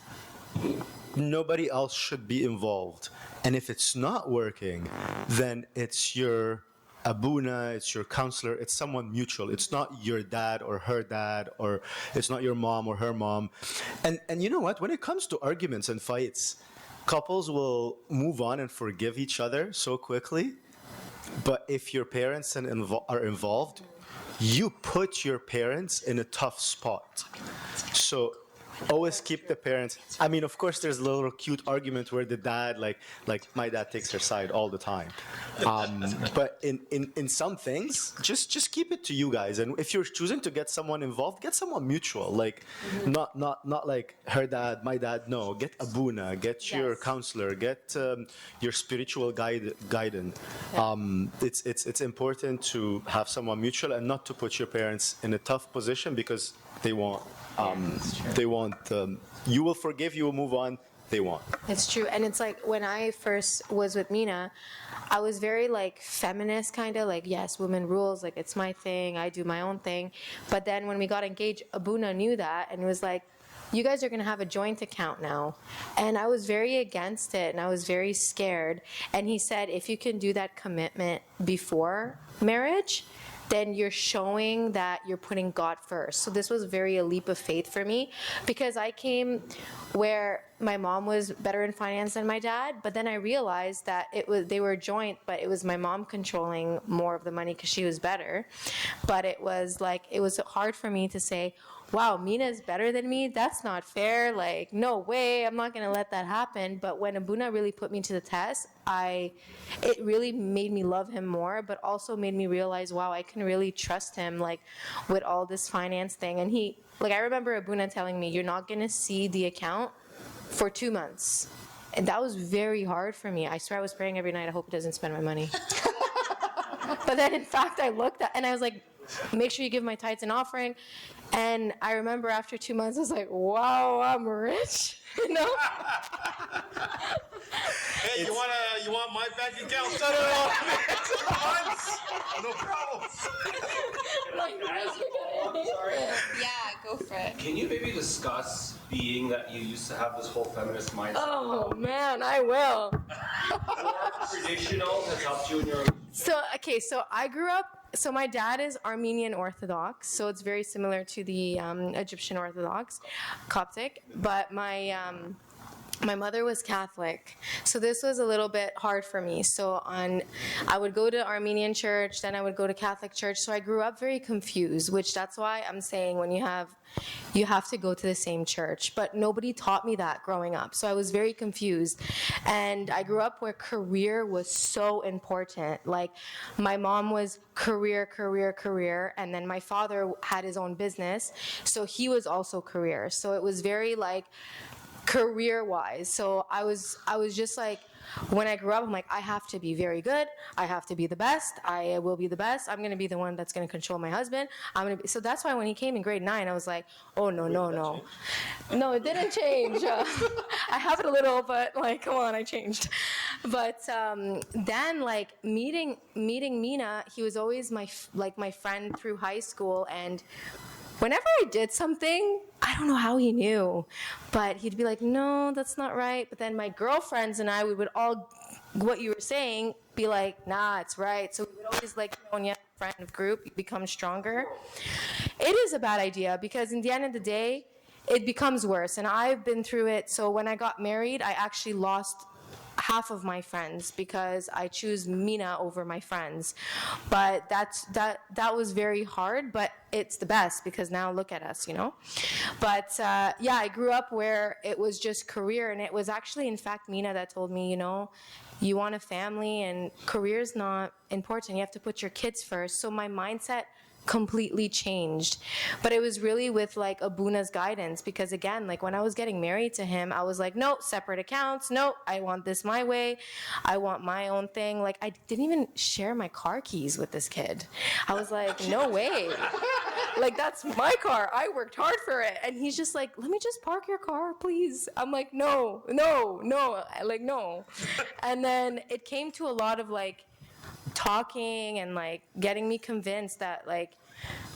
nobody else should be involved. And if it's not working, then it's your abuna, it's your counselor, it's someone mutual. It's not your dad or her dad, or it's not your mom or her mom. And you know what? When it comes to arguments and fights, couples will move on and forgive each other so quickly. But if your parents are involved, you put your parents in a tough spot. So always keep the parents. I mean, of course, there's a little cute argument where the dad, like my dad takes her side all the time. But in some things, just keep it to you guys. And if you're choosing to get someone involved, get someone mutual. Like, not like her dad, my dad. No, get abuna, get your counselor, get your spiritual guidance. It's important to have someone mutual and not to put your parents in a tough position, because they won't. You will forgive, you will move on, they won't. It's true. And it's like, when I first was with Mina, I was very like feminist, kind of like, yes, women rules, like, it's my thing, I do my own thing. But then when we got engaged, Abuna knew that and was like, you guys are going to have a joint account now. And I was very against it, and I was very scared. And he said, if you can do that commitment before marriage, then you're showing that you're putting God first. So this was very a leap of faith for me, because I came where my mom was better in finance than my dad, but then I realized that they were joint, but it was my mom controlling more of the money because she was better. But it was hard for me to say, wow, Mina's better than me? That's not fair. Like, no way, I'm not gonna let that happen. But when Abuna really put me to the test, it really made me love him more, but also made me realize, wow, I can really trust him, like, with all this finance thing. And I remember Abuna telling me, you're not gonna see the account for 2 months. And that was very hard for me. I swear I was praying every night, I hope it doesn't spend my money. But then, in fact, I looked at, and I was like, make sure you give my tithes and offering. And I remember after 2 months, I was like, wow, I'm rich, you know? Hey, you want my bank account? No problem. Yeah, go for it. Can you maybe discuss, being that you used to have this whole feminist mindset? Oh, man, I will. Traditional has helped you in your... So I grew up, so my dad is Armenian Orthodox, so it's very similar to the Egyptian Orthodox, Coptic, but my mother was Catholic, so this was a little bit hard for me. So I would go to Armenian church, then I would go to Catholic church, so I grew up very confused, which that's why I'm saying you have to go to the same church. But nobody taught me that growing up, so I was very confused. And I grew up where career was so important. Like, my mom was career, and then my father had his own business, so he was also career. So it was very like career-wise. So I was just like, when I grew up, I'm like, I have to be very good. I have to be the best. I will be the best. I'm going to be the one that's going to control my husband. So that's why when he came in grade 9, I was like, oh, no. No, it didn't change. I have it a little, but like, come on, I changed. But then, like, meeting Mina, he was always my friend through high school. And whenever I did something, I don't know how he knew, but he'd be like, no, that's not right. But then my girlfriends and we would all, what you were saying, be like, nah, it's right. So we would always, like, when you have a friend of group, you become stronger. It is a bad idea, because in the end of the day, it becomes worse. And I've been through it. So when I got married, I actually lost half of my friends because I choose Mina over my friends. But that was very hard, but it's the best because now look at us, you know. But yeah, I grew up where it was just career, and it was actually, in fact, Mina that told me, you know, you want a family and career's not important. You have to put your kids first. So my mindset completely changed. But it was really with like Abuna's guidance, because again, like when I was getting married to him, I was like, no, separate accounts. No, I want this my way. I want my own thing. Like I didn't even share my car keys with this kid. I was like, no way. Like that's my car. I worked hard for it. And he's just like, let me just park your car, please. I'm like, no. Like, no. And then it came to a lot of like talking and like getting me convinced that like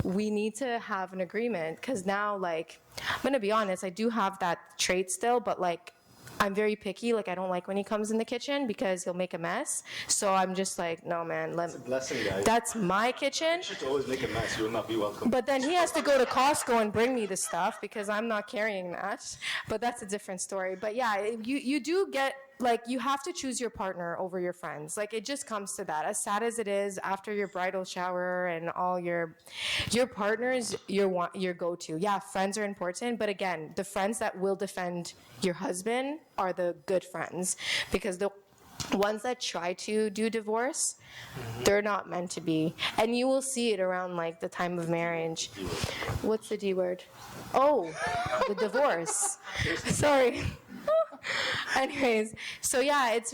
we need to have an agreement, because now like I'm gonna be honest, I do have that trait still, but like I'm very picky. Like I don't like when he comes in the kitchen because he'll make a mess. So I'm just like, no man, It's a blessing, guys. that's my kitchen. You should always make a mess. You will not be welcome. But then he has to go to Costco and bring me the stuff because I'm not carrying that. But that's a different story. But yeah, you do get, like, you have to choose your partner over your friends. Like, it just comes to that. As sad as it is, after your bridal shower and all your partners, your go-to. Yeah, friends are important. But again, the friends that will defend your husband are the good friends, because the ones that try to do divorce, they're not meant to be. And you will see it around like the time of marriage. What's the D word? Oh, the divorce. Sorry. Anyways, so yeah, it's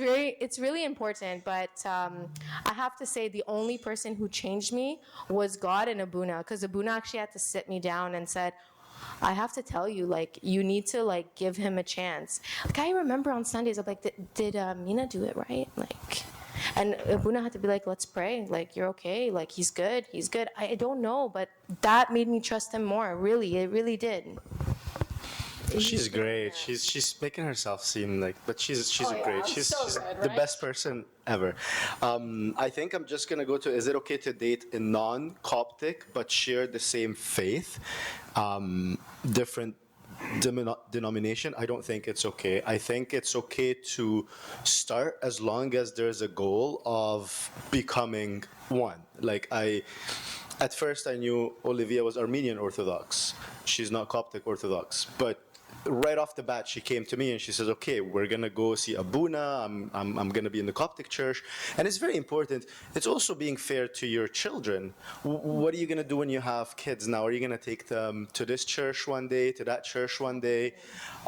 really important. But I have to say, the only person who changed me was God and Abuna, because Abuna actually had to sit me down and said, I have to tell you, like, you need to like give him a chance. Like, I remember on Sundays, I'm like, did Mina do it right? Like, and Abuna had to be like, let's pray. Like, you're okay. Like, he's good. He's good. I don't know, but that made me trust him more. Really, it really did. She's great. She's making herself seem like, but she's great. She's the best person ever. I think I'm just gonna go to, is it okay to date a non-Coptic but share the same faith, different denomination? I don't think it's okay. I think it's okay to start as long as there's a goal of becoming one. Like at first I knew Olivia was Armenian Orthodox. She's not Coptic Orthodox, but right off the bat, she came to me and she says, okay, we're going to go see Abuna. I'm going to be in the Coptic church. And it's very important. It's also being fair to your children. What are you going to do when you have kids now? Are you going to take them to this church one day, to that church one day?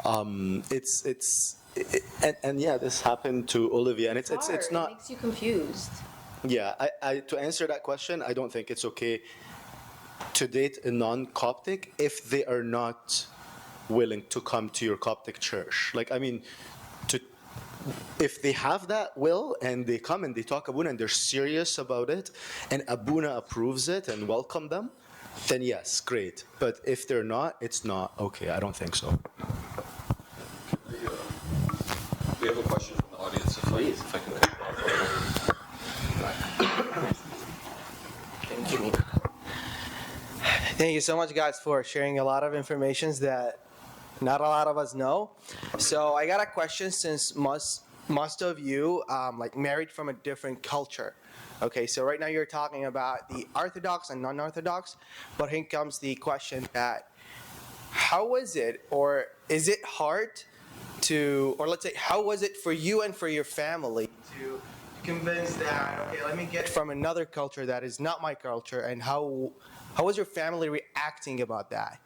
And yeah, this happened to Olivia. And it's not... It makes you confused. Yeah, to answer that question, I don't think it's okay to date a non-Coptic if they are not willing to come to your Coptic church. Like, I mean, if they have that will and they come and they talk Abuna and they're serious about it and Abuna approves it and welcome them, then yes, great. But if they're not, it's not okay. I don't think so. We have a question from the audience, if I can. Thank you. Thank you so much, guys, for sharing a lot of information that not a lot of us know. So I got a question, since most of you like married from a different culture. Okay, so right now you're talking about the Orthodox and non-Orthodox, but here comes the question that how was it, or is it hard to, or let's say, how was it for you and for your family to convince that, okay, let me get from another culture that is not my culture, and how was your family reacting about that?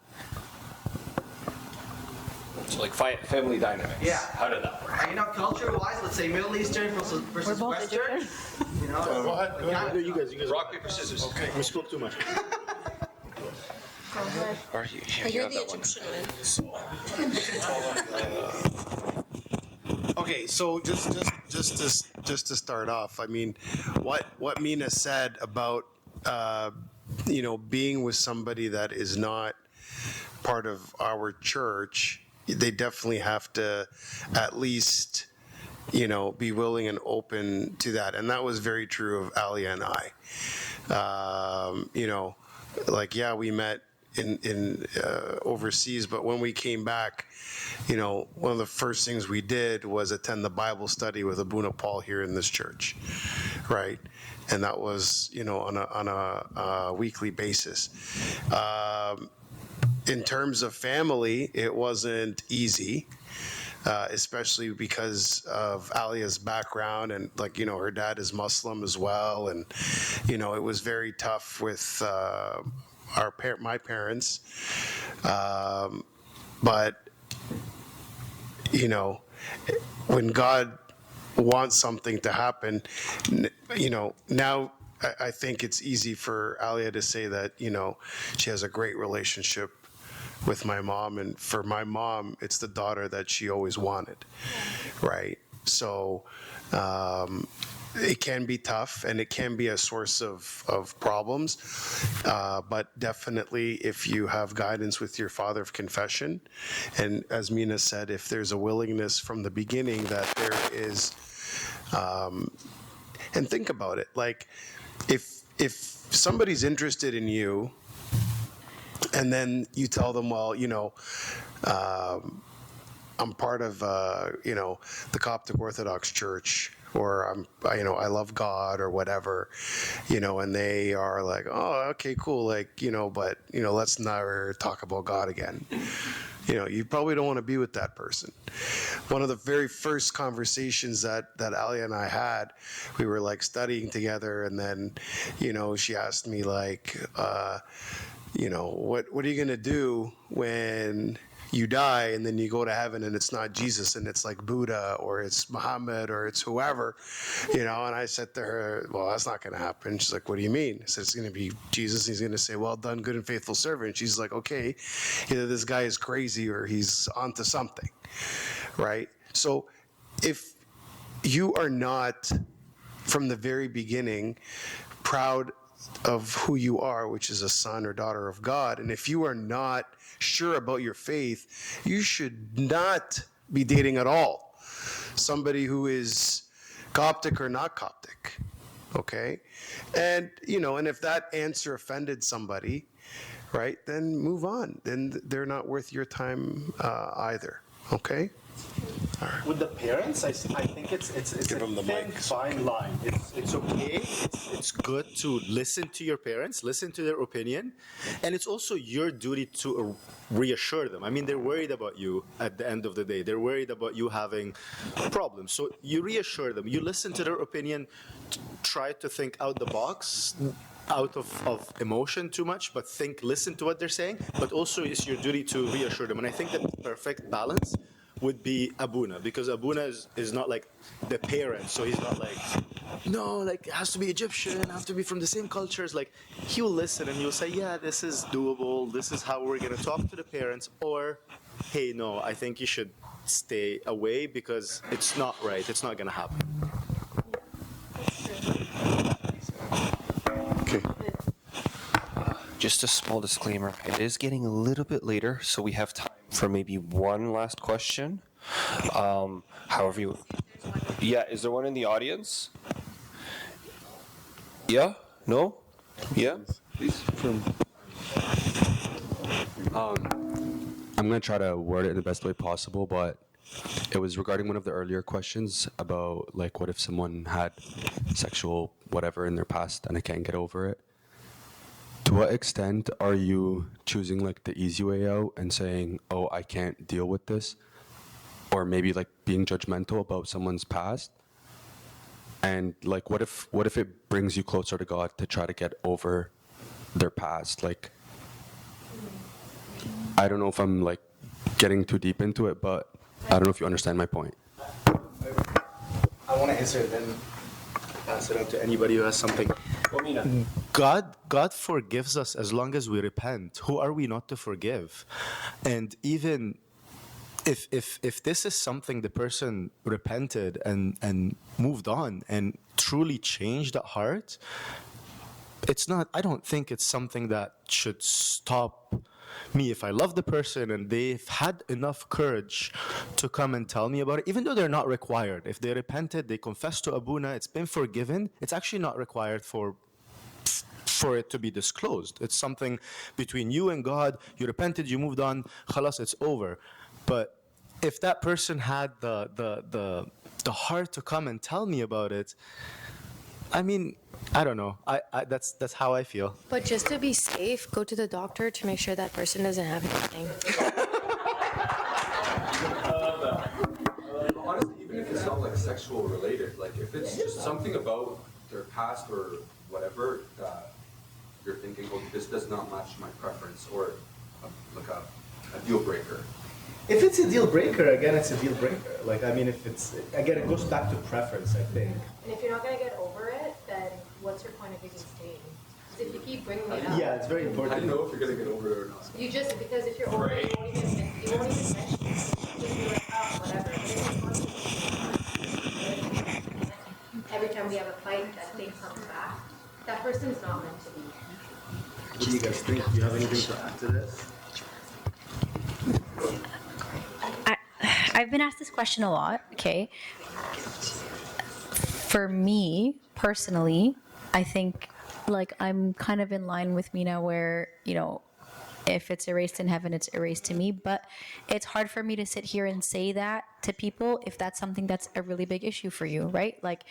So like family dynamics. Yeah. How did that work? You know, culture-wise, let's say Middle Eastern versus Western. You know, Go ahead. You guys. Rock, paper, scissors. Okay. We spoke too much. Are you? Yeah, You're have the that one. Egyptian one. Okay, so just to start off, I mean, what Mina said about being with somebody that is not part of our church, they definitely have to at least be willing and open to that, and that was very true of Alia and I. Like, yeah, we met in overseas, but when we came back, you know, one of the first things we did was attend the Bible study with Abuna Paul here in this church, right? And that was, you know, on a weekly basis. In terms of family, it wasn't easy. Especially because of Alia's background, and like, you know, her dad is Muslim as well, and you know, it was very tough with my parents. But you know, when God wants something to happen, you know, now I think it's easy for Alia to say that, you know, she has a great relationship with my mom, and for my mom, it's the daughter that she always wanted, right? So it can be tough, and it can be a source of problems, but definitely if you have guidance with your father of confession, and as Mina said, if there's a willingness from the beginning that there is, and think about it, like if somebody's interested in you, and then you tell them, well, you know, I'm part of, you know, the Coptic Orthodox Church, or you know, I love God or whatever, you know, and they are like, oh, okay, cool, like, you know, but, you know, let's never talk about God again. You know, you probably don't want to be with that person. One of the very first conversations that Alia and I had, we were like studying together, and then, you know, she asked me like, you know, what are you going to do when you die and then you go to heaven and it's not Jesus and it's like Buddha or it's Muhammad or it's whoever, you know? And I said to her, well, that's not going to happen. She's like, what do you mean? I said, it's going to be Jesus. He's going to say, well done, good and faithful servant. She's like, okay, either this guy is crazy or he's onto something, right? So if you are not from the very beginning proud of who you are, which is a son or daughter of God, and if you are not sure about your faith, you should not be dating at all somebody who is Coptic or not Coptic, okay? And, you know, and if that answer offended somebody, right, then move on. Then they're not worth your time either, okay? With the parents, I think it's Give a them the thin, mic. fine line. It's okay. It's good to listen to your parents, listen to their opinion, and it's also your duty to reassure them. I mean, they're worried about you at the end of the day. They're worried about you having problems. So you reassure them. You listen to their opinion. Try to think out the box, out of emotion too much, but listen to what they're saying. But also, it's your duty to reassure them. And I think the perfect balance would be Abuna, because Abuna is not like the parent, so he's not like, no, like it has to be Egyptian, have to be from the same cultures. Like, he'll listen and he'll say, yeah, this is doable, this is how we're gonna talk to the parents, or hey, no, I think you should stay away because it's not right, it's not gonna happen. Okay. Just a small disclaimer, it is getting a little bit later, so we have time for maybe one last question. However you... Yeah, is there one in the audience? Yeah? No? Yeah? Please. I'm going to try to word it in the best way possible, but it was regarding one of the earlier questions about, like, what if someone had sexual whatever in their past and they can't get over it? To what extent are you choosing, like, the easy way out and saying, oh, I can't deal with this? Or maybe, like, being judgmental about someone's past? And, like, what if it brings you closer to God to try to get over their past? Like, I don't know if I'm, like, getting too deep into it, but I don't know if you understand my point. I want to answer it, then pass it on to anybody who has something. God forgives us as long as we repent. Who are we not to forgive? And even if this is something the person repented and moved on and truly changed at heart, it's not, I don't think it's something that should stop me. If I love the person and they've had enough courage to come and tell me about it, even though they're not required, if they repented, they confessed to Abuna, it's been forgiven, it's actually not required for for it to be disclosed. It's something between you and God. You repented, you moved on, khalas, it's over. But if that person had the heart to come and tell me about it, I mean, I don't know. That's how I feel. But just to be safe, go to the doctor to make sure that person doesn't have anything. Honestly, even if it's not like sexual related, like if it's just something about their past or whatever that you're thinking, oh, this does not match my preference, or like a deal breaker. If it's a deal breaker, again, it's a deal breaker. Like, I mean, if it's, again, it goes back to preference, I think. And if you're not going to get over it, then what's your point of even staying? Because if you keep bringing it up. Yeah, it's very important. How do you know if you're going to get over it or not? You just, because if you're over it, you won't even mention it. You just be like, oh, whatever. But if you're constantly, every time we have a fight, that thing comes back, that person is not meant to be. What do you guys think? Do you have anything to add to this? I've been asked this question a lot, okay? For me, personally, I think, like, I'm kind of in line with Mina where, you know, if it's erased in heaven, it's erased to me. But it's hard for me to sit here and say that to people if that's something that's a really big issue for you, right? Like,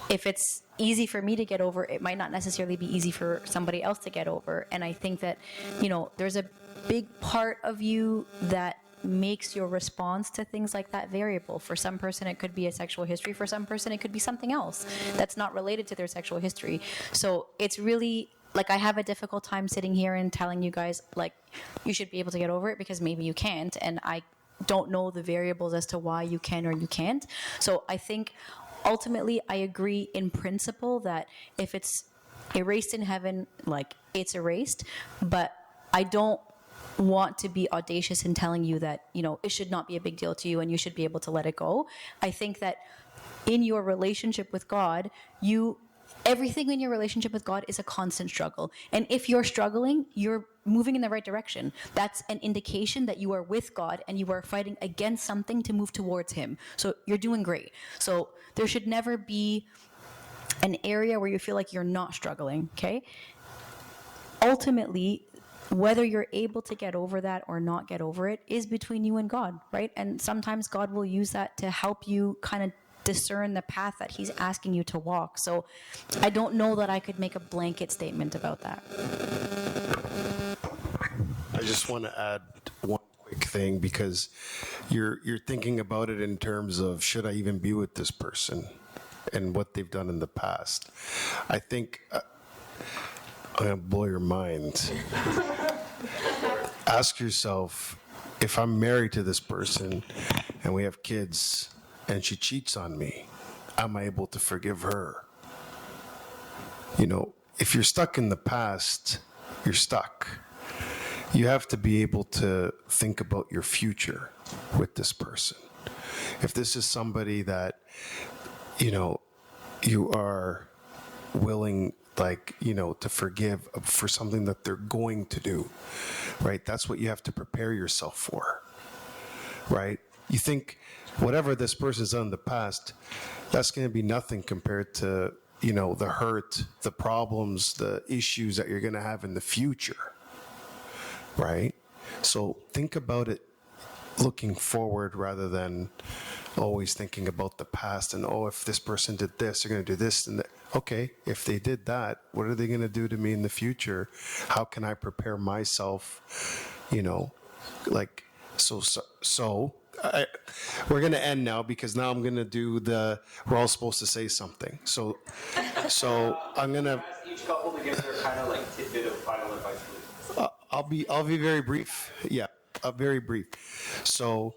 if it's easy for me to get over, it might not necessarily be easy for somebody else to get over. And I think that, you know, there's a big part of you that makes your response to things like that variable. For some person, it could be a sexual history. For some person, it could be something else that's not related to their sexual history. So it's really, like, I have a difficult time sitting here and telling you guys, like, you should be able to get over it, because maybe you can't. And I don't know the variables as to why you can or you can't. So I think ultimately I agree in principle that if it's erased in heaven, like, it's erased. But I don't want to be audacious in telling you that, you know, it should not be a big deal to you and you should be able to let it go. I think that in your relationship with God, everything in your relationship with God is a constant struggle. And if you're struggling, you're moving in the right direction. That's an indication that you are with God and you are fighting against something to move towards Him. So you're doing great. So there should never be an area where you feel like you're not struggling, okay? Ultimately, whether you're able to get over that or not get over it is between you and God, right? And sometimes God will use that to help you kind of discern the path that He's asking you to walk. So I don't know that I could make a blanket statement about that. I just want to add one quick thing, because you're thinking about it in terms of, should I even be with this person and what they've done in the past. I think I'm going to blow your mind. Ask yourself, if I'm married to this person and we have kids and she cheats on me, am I able to forgive her? You know, if you're stuck in the past, you're stuck. You have to be able to think about your future with this person. If this is somebody that, you know, you are willing, like, you know, to forgive for something that they're going to do, right? That's what you have to prepare yourself for, right? You think whatever this person's done in the past, that's going to be nothing compared to, you know, the hurt, the problems, the issues that you're going to have in the future, right? So think about it looking forward rather than always thinking about the past and, oh, if this person did this, they're going to do this and that. Okay, if they did that, what are they going to do to me in the future? How can I prepare myself? You know, like, we're going to end now, because now I'm going to do we're all supposed to say something. So I'm going to Each couple to give their kind of like tidbit of final advice, please. I'll be very brief. Yeah, very brief. So,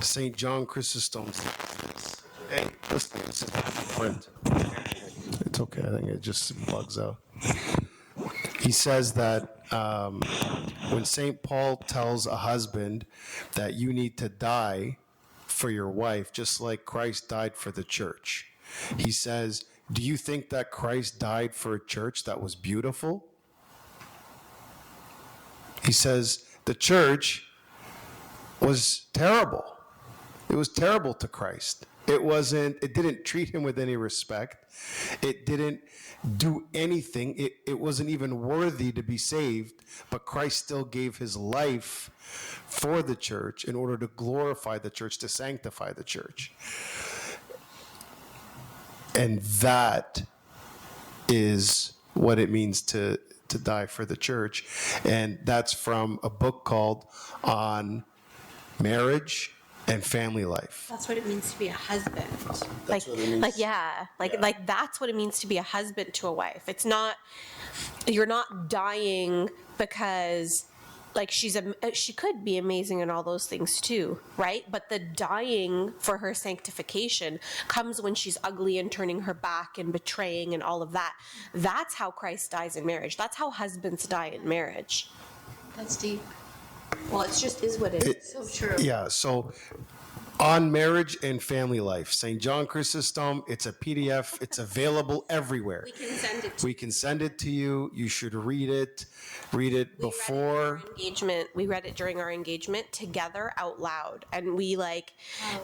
St. John Chrysostom. Hey, listen. It's okay. I think it just bugs out. He says that when St. Paul tells a husband that you need to die for your wife, just like Christ died for the church, he says, do you think that Christ died for a church that was beautiful? He says the church was terrible. It was terrible to Christ. It didn't treat him with any respect. It didn't do anything. It wasn't even worthy to be saved, but Christ still gave his life for the church in order to glorify the church, to sanctify the church. And that is what it means to die for the church. And that's from a book called On Marriage and Family Life. That's what it means to be a husband. That's what it means. Like that's what it means to be a husband to a wife. It's not, you're not dying because like she could be amazing and all those things too, right? But the dying for her sanctification comes when she's ugly and turning her back and betraying and all of that. That's how Christ dies in marriage. That's how husbands die in marriage. That's deep. Well, it just is what it is. So true. Yeah, so On Marriage and Family Life, St. John Chrysostom, it's a PDF, it's available everywhere. We can send it to We can send it to you. You should read it. Read it before. We read it during our engagement together out loud. And we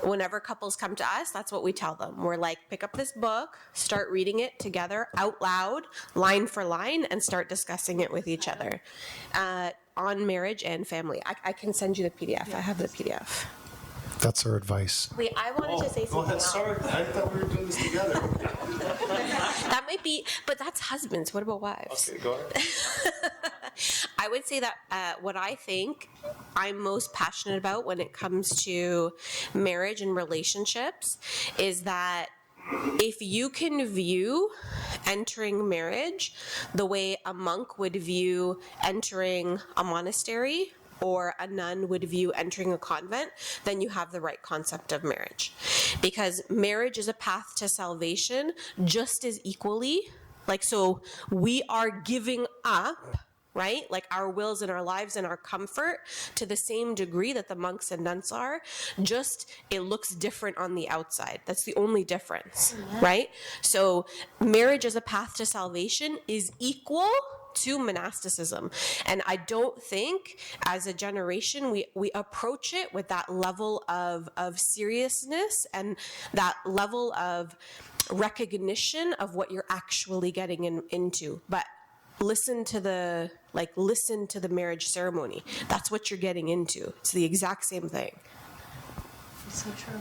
whenever couples come to us, that's what we tell them. We're like, pick up this book, start reading it together out loud, line for line, and start discussing it with each other. On Marriage and Family. I can send you the PDF. I have the PDF. That's our advice. Wait, I wanted to say something else. Sorry, I thought we were doing this together. That might be, but that's husbands. What about wives? Okay, go ahead. I would say that what I think I'm most passionate about when it comes to marriage and relationships is that if you can view entering marriage the way a monk would view entering a monastery, or a nun would view entering a convent, then you have the right concept of marriage. Because marriage is a path to salvation just as equally. So we are giving up, right? Like our wills and our lives and our comfort to the same degree that the monks and nuns are, just it looks different on the outside. That's the only difference, right? So marriage as a path to salvation is equal to monasticism. And I don't think as a generation we approach it with that level of seriousness and that level of recognition of what you're actually getting into. But listen to the marriage ceremony. That's what you're getting into. It's the exact same thing. It's so true.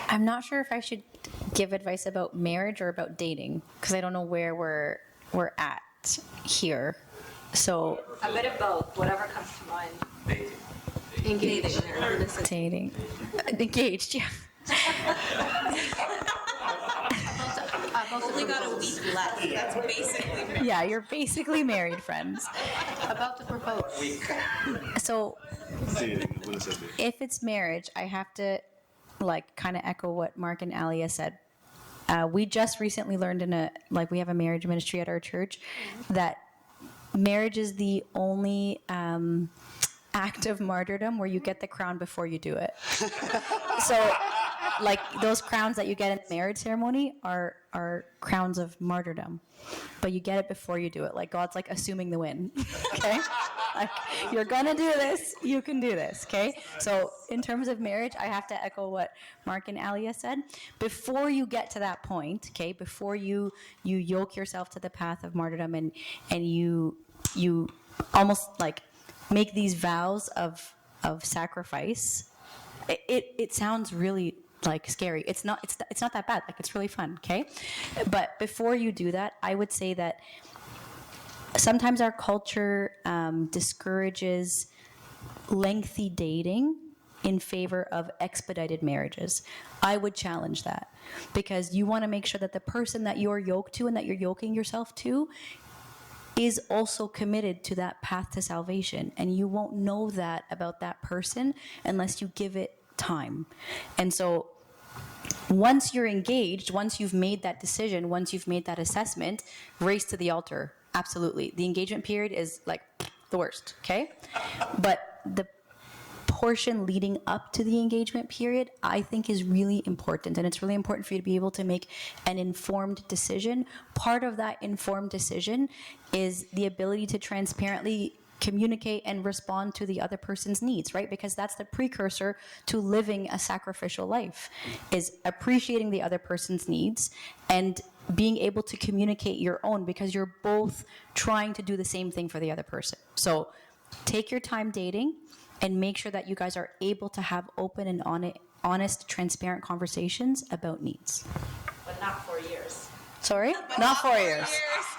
I'm not sure if I should give advice about marriage or about dating because I don't know where we're at here. So A bit of both, whatever comes to mind. dating, engaged, yeah. Only got a week left. That's basically. Yeah, you're basically married, friends. About to propose. So if it's marriage, I have to kind of echo what Mark and Alia said. We just recently learned we have a marriage ministry at our church that marriage is the only act of martyrdom where you get the crown before you do it. So those crowns that you get in the marriage ceremony are crowns of martyrdom, but you get it before you do it. God's assuming the win. Okay? You're gonna do this, you can do this, okay? So in terms of marriage, I have to echo what Mark and Alia said. Before you get to that point, okay, before you yoke yourself to the path of martyrdom and you almost make these vows of sacrifice, it sounds really scary. It's not that bad. It's really fun, okay? But before you do that, I would say that sometimes our culture discourages lengthy dating in favor of expedited marriages. I would challenge that because you want to make sure that the person that you're yoked to and that you're yoking yourself to is also committed to that path to salvation. And you won't know that about that person unless you give it time. And so once you're engaged, once you've made that decision, once you've made that assessment, race to the altar. Absolutely. The engagement period is the worst, okay? But the portion leading up to the engagement period, I think is really important. And it's really important for you to be able to make an informed decision. Part of that informed decision is the ability to transparently communicate and respond to the other person's needs, right? Because that's the precursor to living a sacrificial life, is appreciating the other person's needs and being able to communicate your own, because you're both trying to do the same thing for the other person. So take your time dating and make sure that you guys are able to have open and honest, transparent conversations about needs. But not 4 years. Sorry? Not 4 years.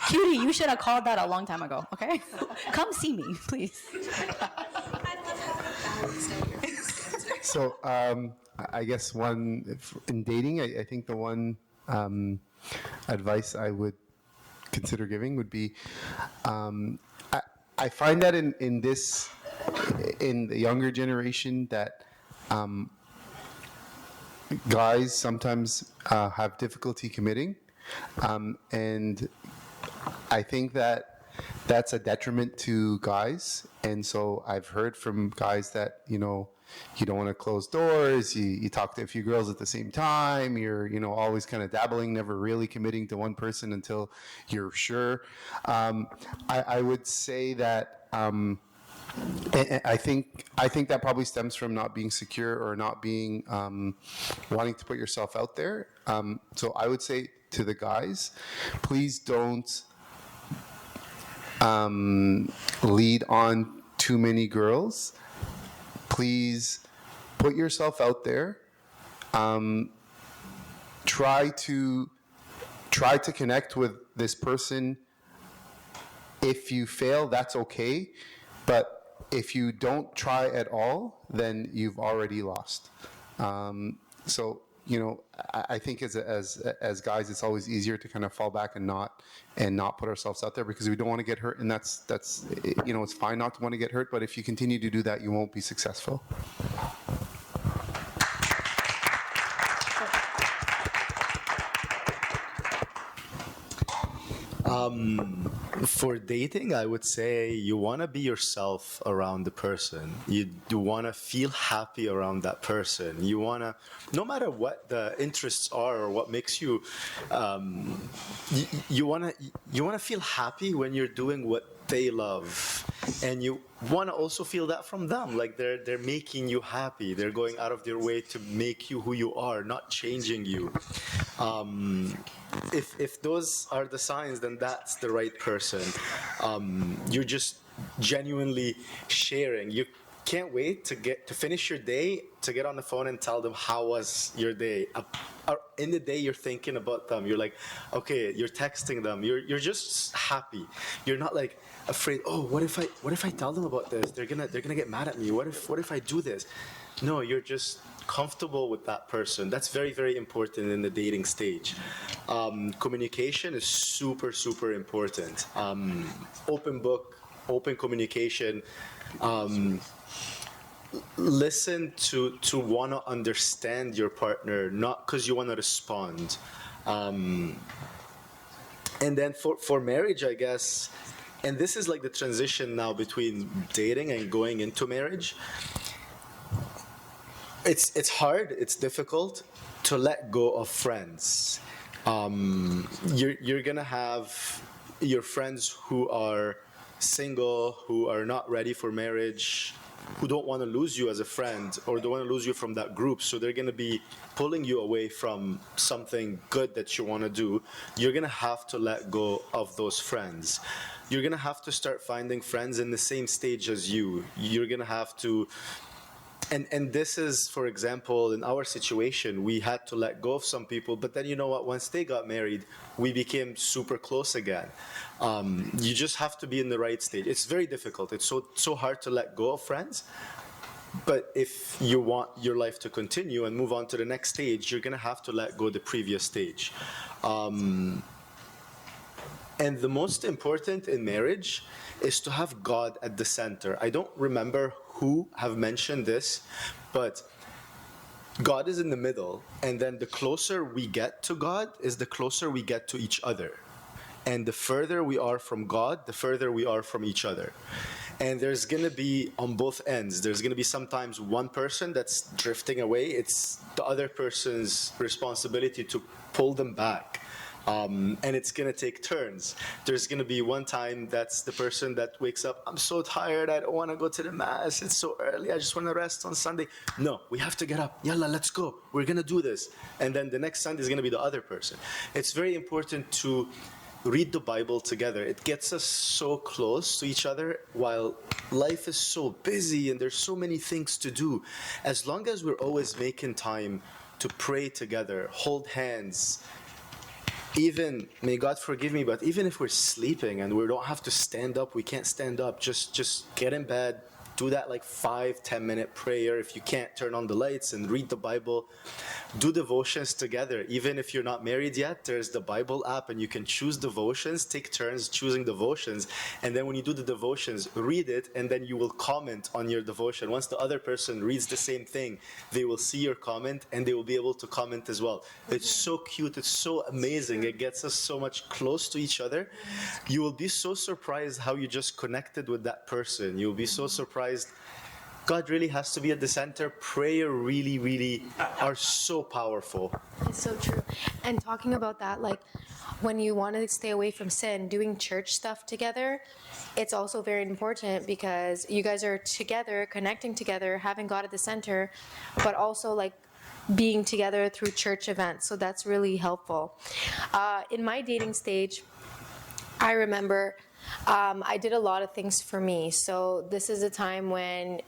Cutie, you should have called that a long time ago, okay? Come see me, please. So I guess in dating, I think the one advice I would consider giving would be, I find that in the younger generation that guys sometimes have difficulty committing, and I think that that's a detriment to guys. And so I've heard from guys that, you don't want to close doors, you talk to a few girls at the same time, you're, always kind of dabbling, never really committing to one person until you're sure. I would say that I think that probably stems from not being secure or not being wanting to put yourself out there. So I would say to the guys, please don't lead on too many girls. Please put yourself out there. Try to connect with this person. If you fail, that's okay. But if you don't try at all, then you've already lost. So, I think as guys, it's always easier to kind of fall back and not put ourselves out there because we don't want to get hurt. And that's it's fine not to want to get hurt, but if you continue to do that, you won't be successful. For dating, I would say you want to be yourself around the person. You want to feel happy around that person. You want to, no matter what the interests are or what makes you, you want to feel happy when you're doing what they love, and you want to also feel that from them. Like they're making you happy. They're going out of their way to make you who you are, not changing you. If those are the signs, then that's the right person. You're just genuinely sharing. You can't wait to finish your day, to get on the phone and tell them how was your day. In the day, you're thinking about them. You're like, okay, you're texting them. You're just happy. You're not like afraid. Oh, what if I tell them about this? They're gonna get mad at me. What if I do this? No, you're just comfortable with that person. That's very, very important in the dating stage. Communication is super, super important. Open book, open communication. Listen to want to understand your partner, not because you want to respond. And then for marriage, I guess, and this is like the transition now between dating and going into marriage. It's hard, it's difficult to let go of friends. You're gonna have your friends who are single, who are not ready for marriage, who don't want to lose you as a friend or don't want to lose you from that group. So they're going to be pulling you away from something good that you want to do. You're going to have to let go of those friends. You're going to have to start finding friends in the same stage as you. You're going to have to... And this is, for example, in our situation, we had to let go of some people, but then you know what, once they got married, we became super close again. You just have to be in the right stage. It's very difficult. It's so hard to let go of friends. But if you want your life to continue and move on to the next stage, you're going to have to let go of the previous stage. And the most important in marriage is to have God at the center. I don't remember who have mentioned this, but God is in the middle, and then the closer we get to God is the closer we get to each other. And the further we are from God, the further we are from each other. And there's going to be, on both ends, there's going to be sometimes one person that's drifting away. It's the other person's responsibility to pull them back. And it's gonna take turns. There's gonna be one time that's the person that wakes up, I'm so tired, I don't wanna go to the mass, it's so early, I just wanna rest on Sunday. No, we have to get up, yalla, let's go, we're gonna do this. And then the next Sunday is gonna be the other person. It's very important to read the Bible together. It gets us so close to each other while life is so busy and there's so many things to do. As long as we're always making time to pray together, hold hands, even, may God forgive me, but even if we're sleeping and we don't have to stand up, we can't stand up, just get in bed, do that like 5-10 minute prayer. If you can't, turn on the lights and read the Bible. Do devotions together. Even if you're not married yet, there's the Bible app and you can choose devotions, take turns choosing devotions. And then when you do the devotions, read it and then you will comment on your devotion. Once the other person reads the same thing, they will see your comment and they will be able to comment as well. It's so cute. It's so amazing. It gets us so much close to each other. You will be so surprised how you just connected with that person. You'll be so surprised. God really has to be at the center. Prayer really, really are so powerful. It's so true. And talking about that, like when you want to stay away from sin, doing church stuff together, it's also very important because you guys are together, connecting together, having God at the center, but also like being together through church events. So that's really helpful. In my dating stage, I remember I did a lot of things for me. So this is a time when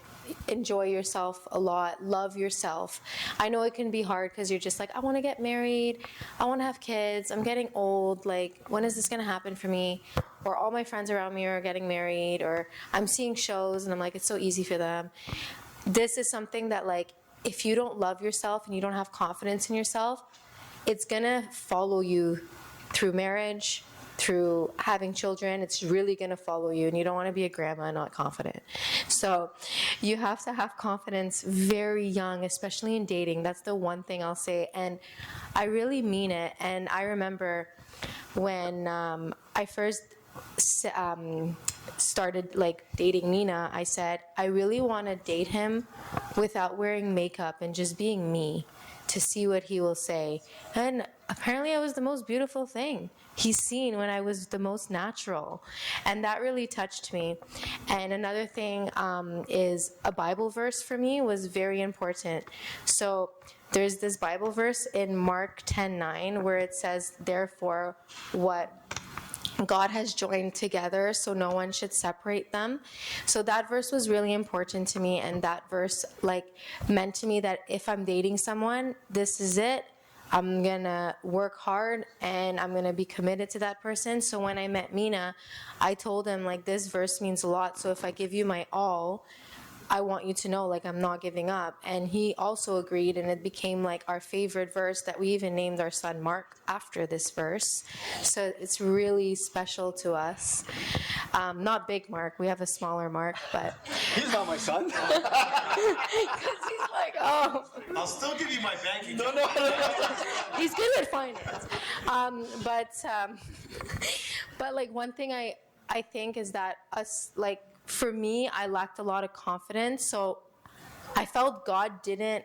enjoy yourself a lot, love yourself. I know it can be hard because you're just like, I want to get married, I want to have kids, I'm getting old, like when is this going to happen for me? Or all my friends around me are getting married, or I'm seeing shows and I'm like, it's so easy for them. This is something that like, if you don't love yourself and you don't have confidence in yourself, it's going to follow you through marriage, through having children. It's really going to follow you, and you don't want to be a grandma not confident. So you have to have confidence very young, especially in dating. That's the one thing I'll say, and I really mean it. And I remember when I first started like dating Mina, I said, I really want to date him without wearing makeup and just being me, to see what he will say. And apparently I was the most beautiful thing he's seen when I was the most natural. And that really touched me. And another thing is a Bible verse for me was very important. So there's this Bible verse in Mark 10:9 where it says, therefore, what God has joined together, so no one should separate them. So that verse was really important to me, and that verse like meant to me that if I'm dating someone, this is it. I'm gonna work hard and I'm gonna be committed to that person. So when I met Mina, I told him like, this verse means a lot. So if I give you my all, I want you to know like I'm not giving up. And he also agreed, and it became like our favorite verse that we even named our son Mark after this verse. So it's really special to us. Not big Mark, we have a smaller Mark, but He's not my son. because he's like, oh, I'll still give you my bank account. No. he's good at finance. But like one thing I think is that us, like for me, I lacked a lot of confidence. So I felt God didn't,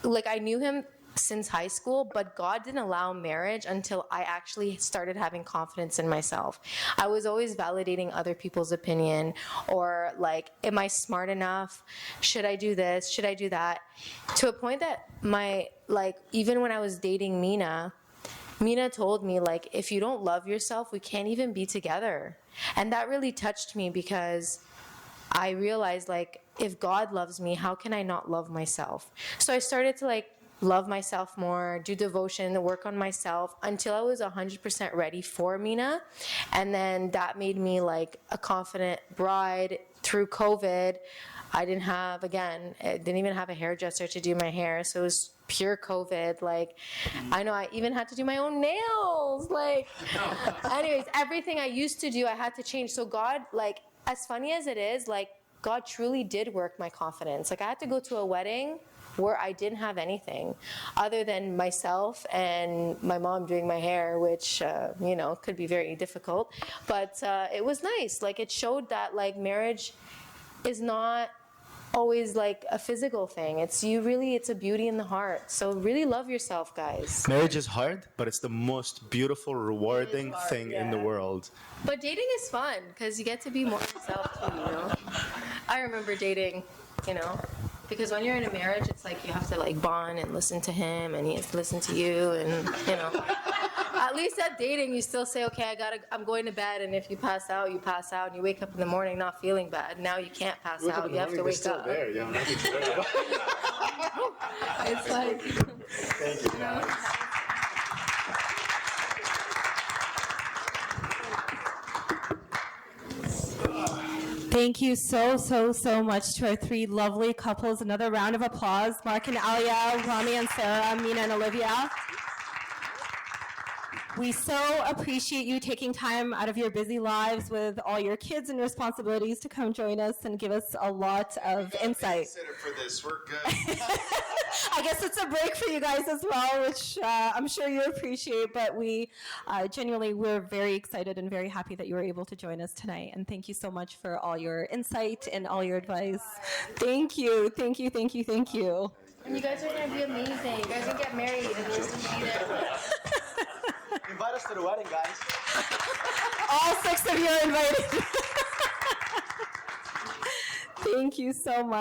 like I knew him since high school, but God didn't allow marriage until I actually started having confidence in myself. I was always validating other people's opinion, or like, am I smart enough? Should I do this? Should I do that? To a point that even when I was dating Mina told me like, if you don't love yourself, we can't even be together. And that really touched me because I realized like, if God loves me, how can I not love myself? So I started to like love myself more, do devotion, work on myself until I was 100% ready for Mina. And then that made me like a confident bride. Through COVID, I didn't even have a hairdresser to do my hair. So it was pure COVID. Like, I know I even had to do my own nails. Like, anyways, everything I used to do, I had to change. So God, like, as funny as it is, like, God truly did work my confidence. Like, I had to go to a wedding where I didn't have anything other than myself and my mom doing my hair, which, could be very difficult. But it was nice. Like, it showed that, like, marriage is not always like a physical thing. It's a beauty in the heart. So really love yourself, guys. Marriage is hard, but it's the most beautiful, rewarding thing in the world. But dating is fun because you get to be more yourself too, you know? I remember dating, you know, because when you're in a marriage, it's like you have to like bond and listen to him and he has to listen to you and, you know. At least at dating, you still say, okay, I'm going to bed, and if you pass out, you pass out, and you wake up in the morning not feeling bad. Now you can't pass out, you have to wake up. There, yeah. It's like, Thank you, guys. Thank you so much to our three lovely couples. Another round of applause. Mark and Alia, Rami and Sarah, Mina and Olivia. We so appreciate you taking time out of your busy lives with all your kids and responsibilities to come join us and give us a lot of insight. For this, we're good. I guess it's a break for you guys as well, which I'm sure you appreciate, but we genuinely, we're very excited and very happy that you were able to join us tonight. And thank you so much for all your insight and all your advice. Thank you. And you guys are going to be amazing. You guys are going to get married and we're going to be there. Invite us to the wedding, guys. All 6 of you are invited. Thank you so much.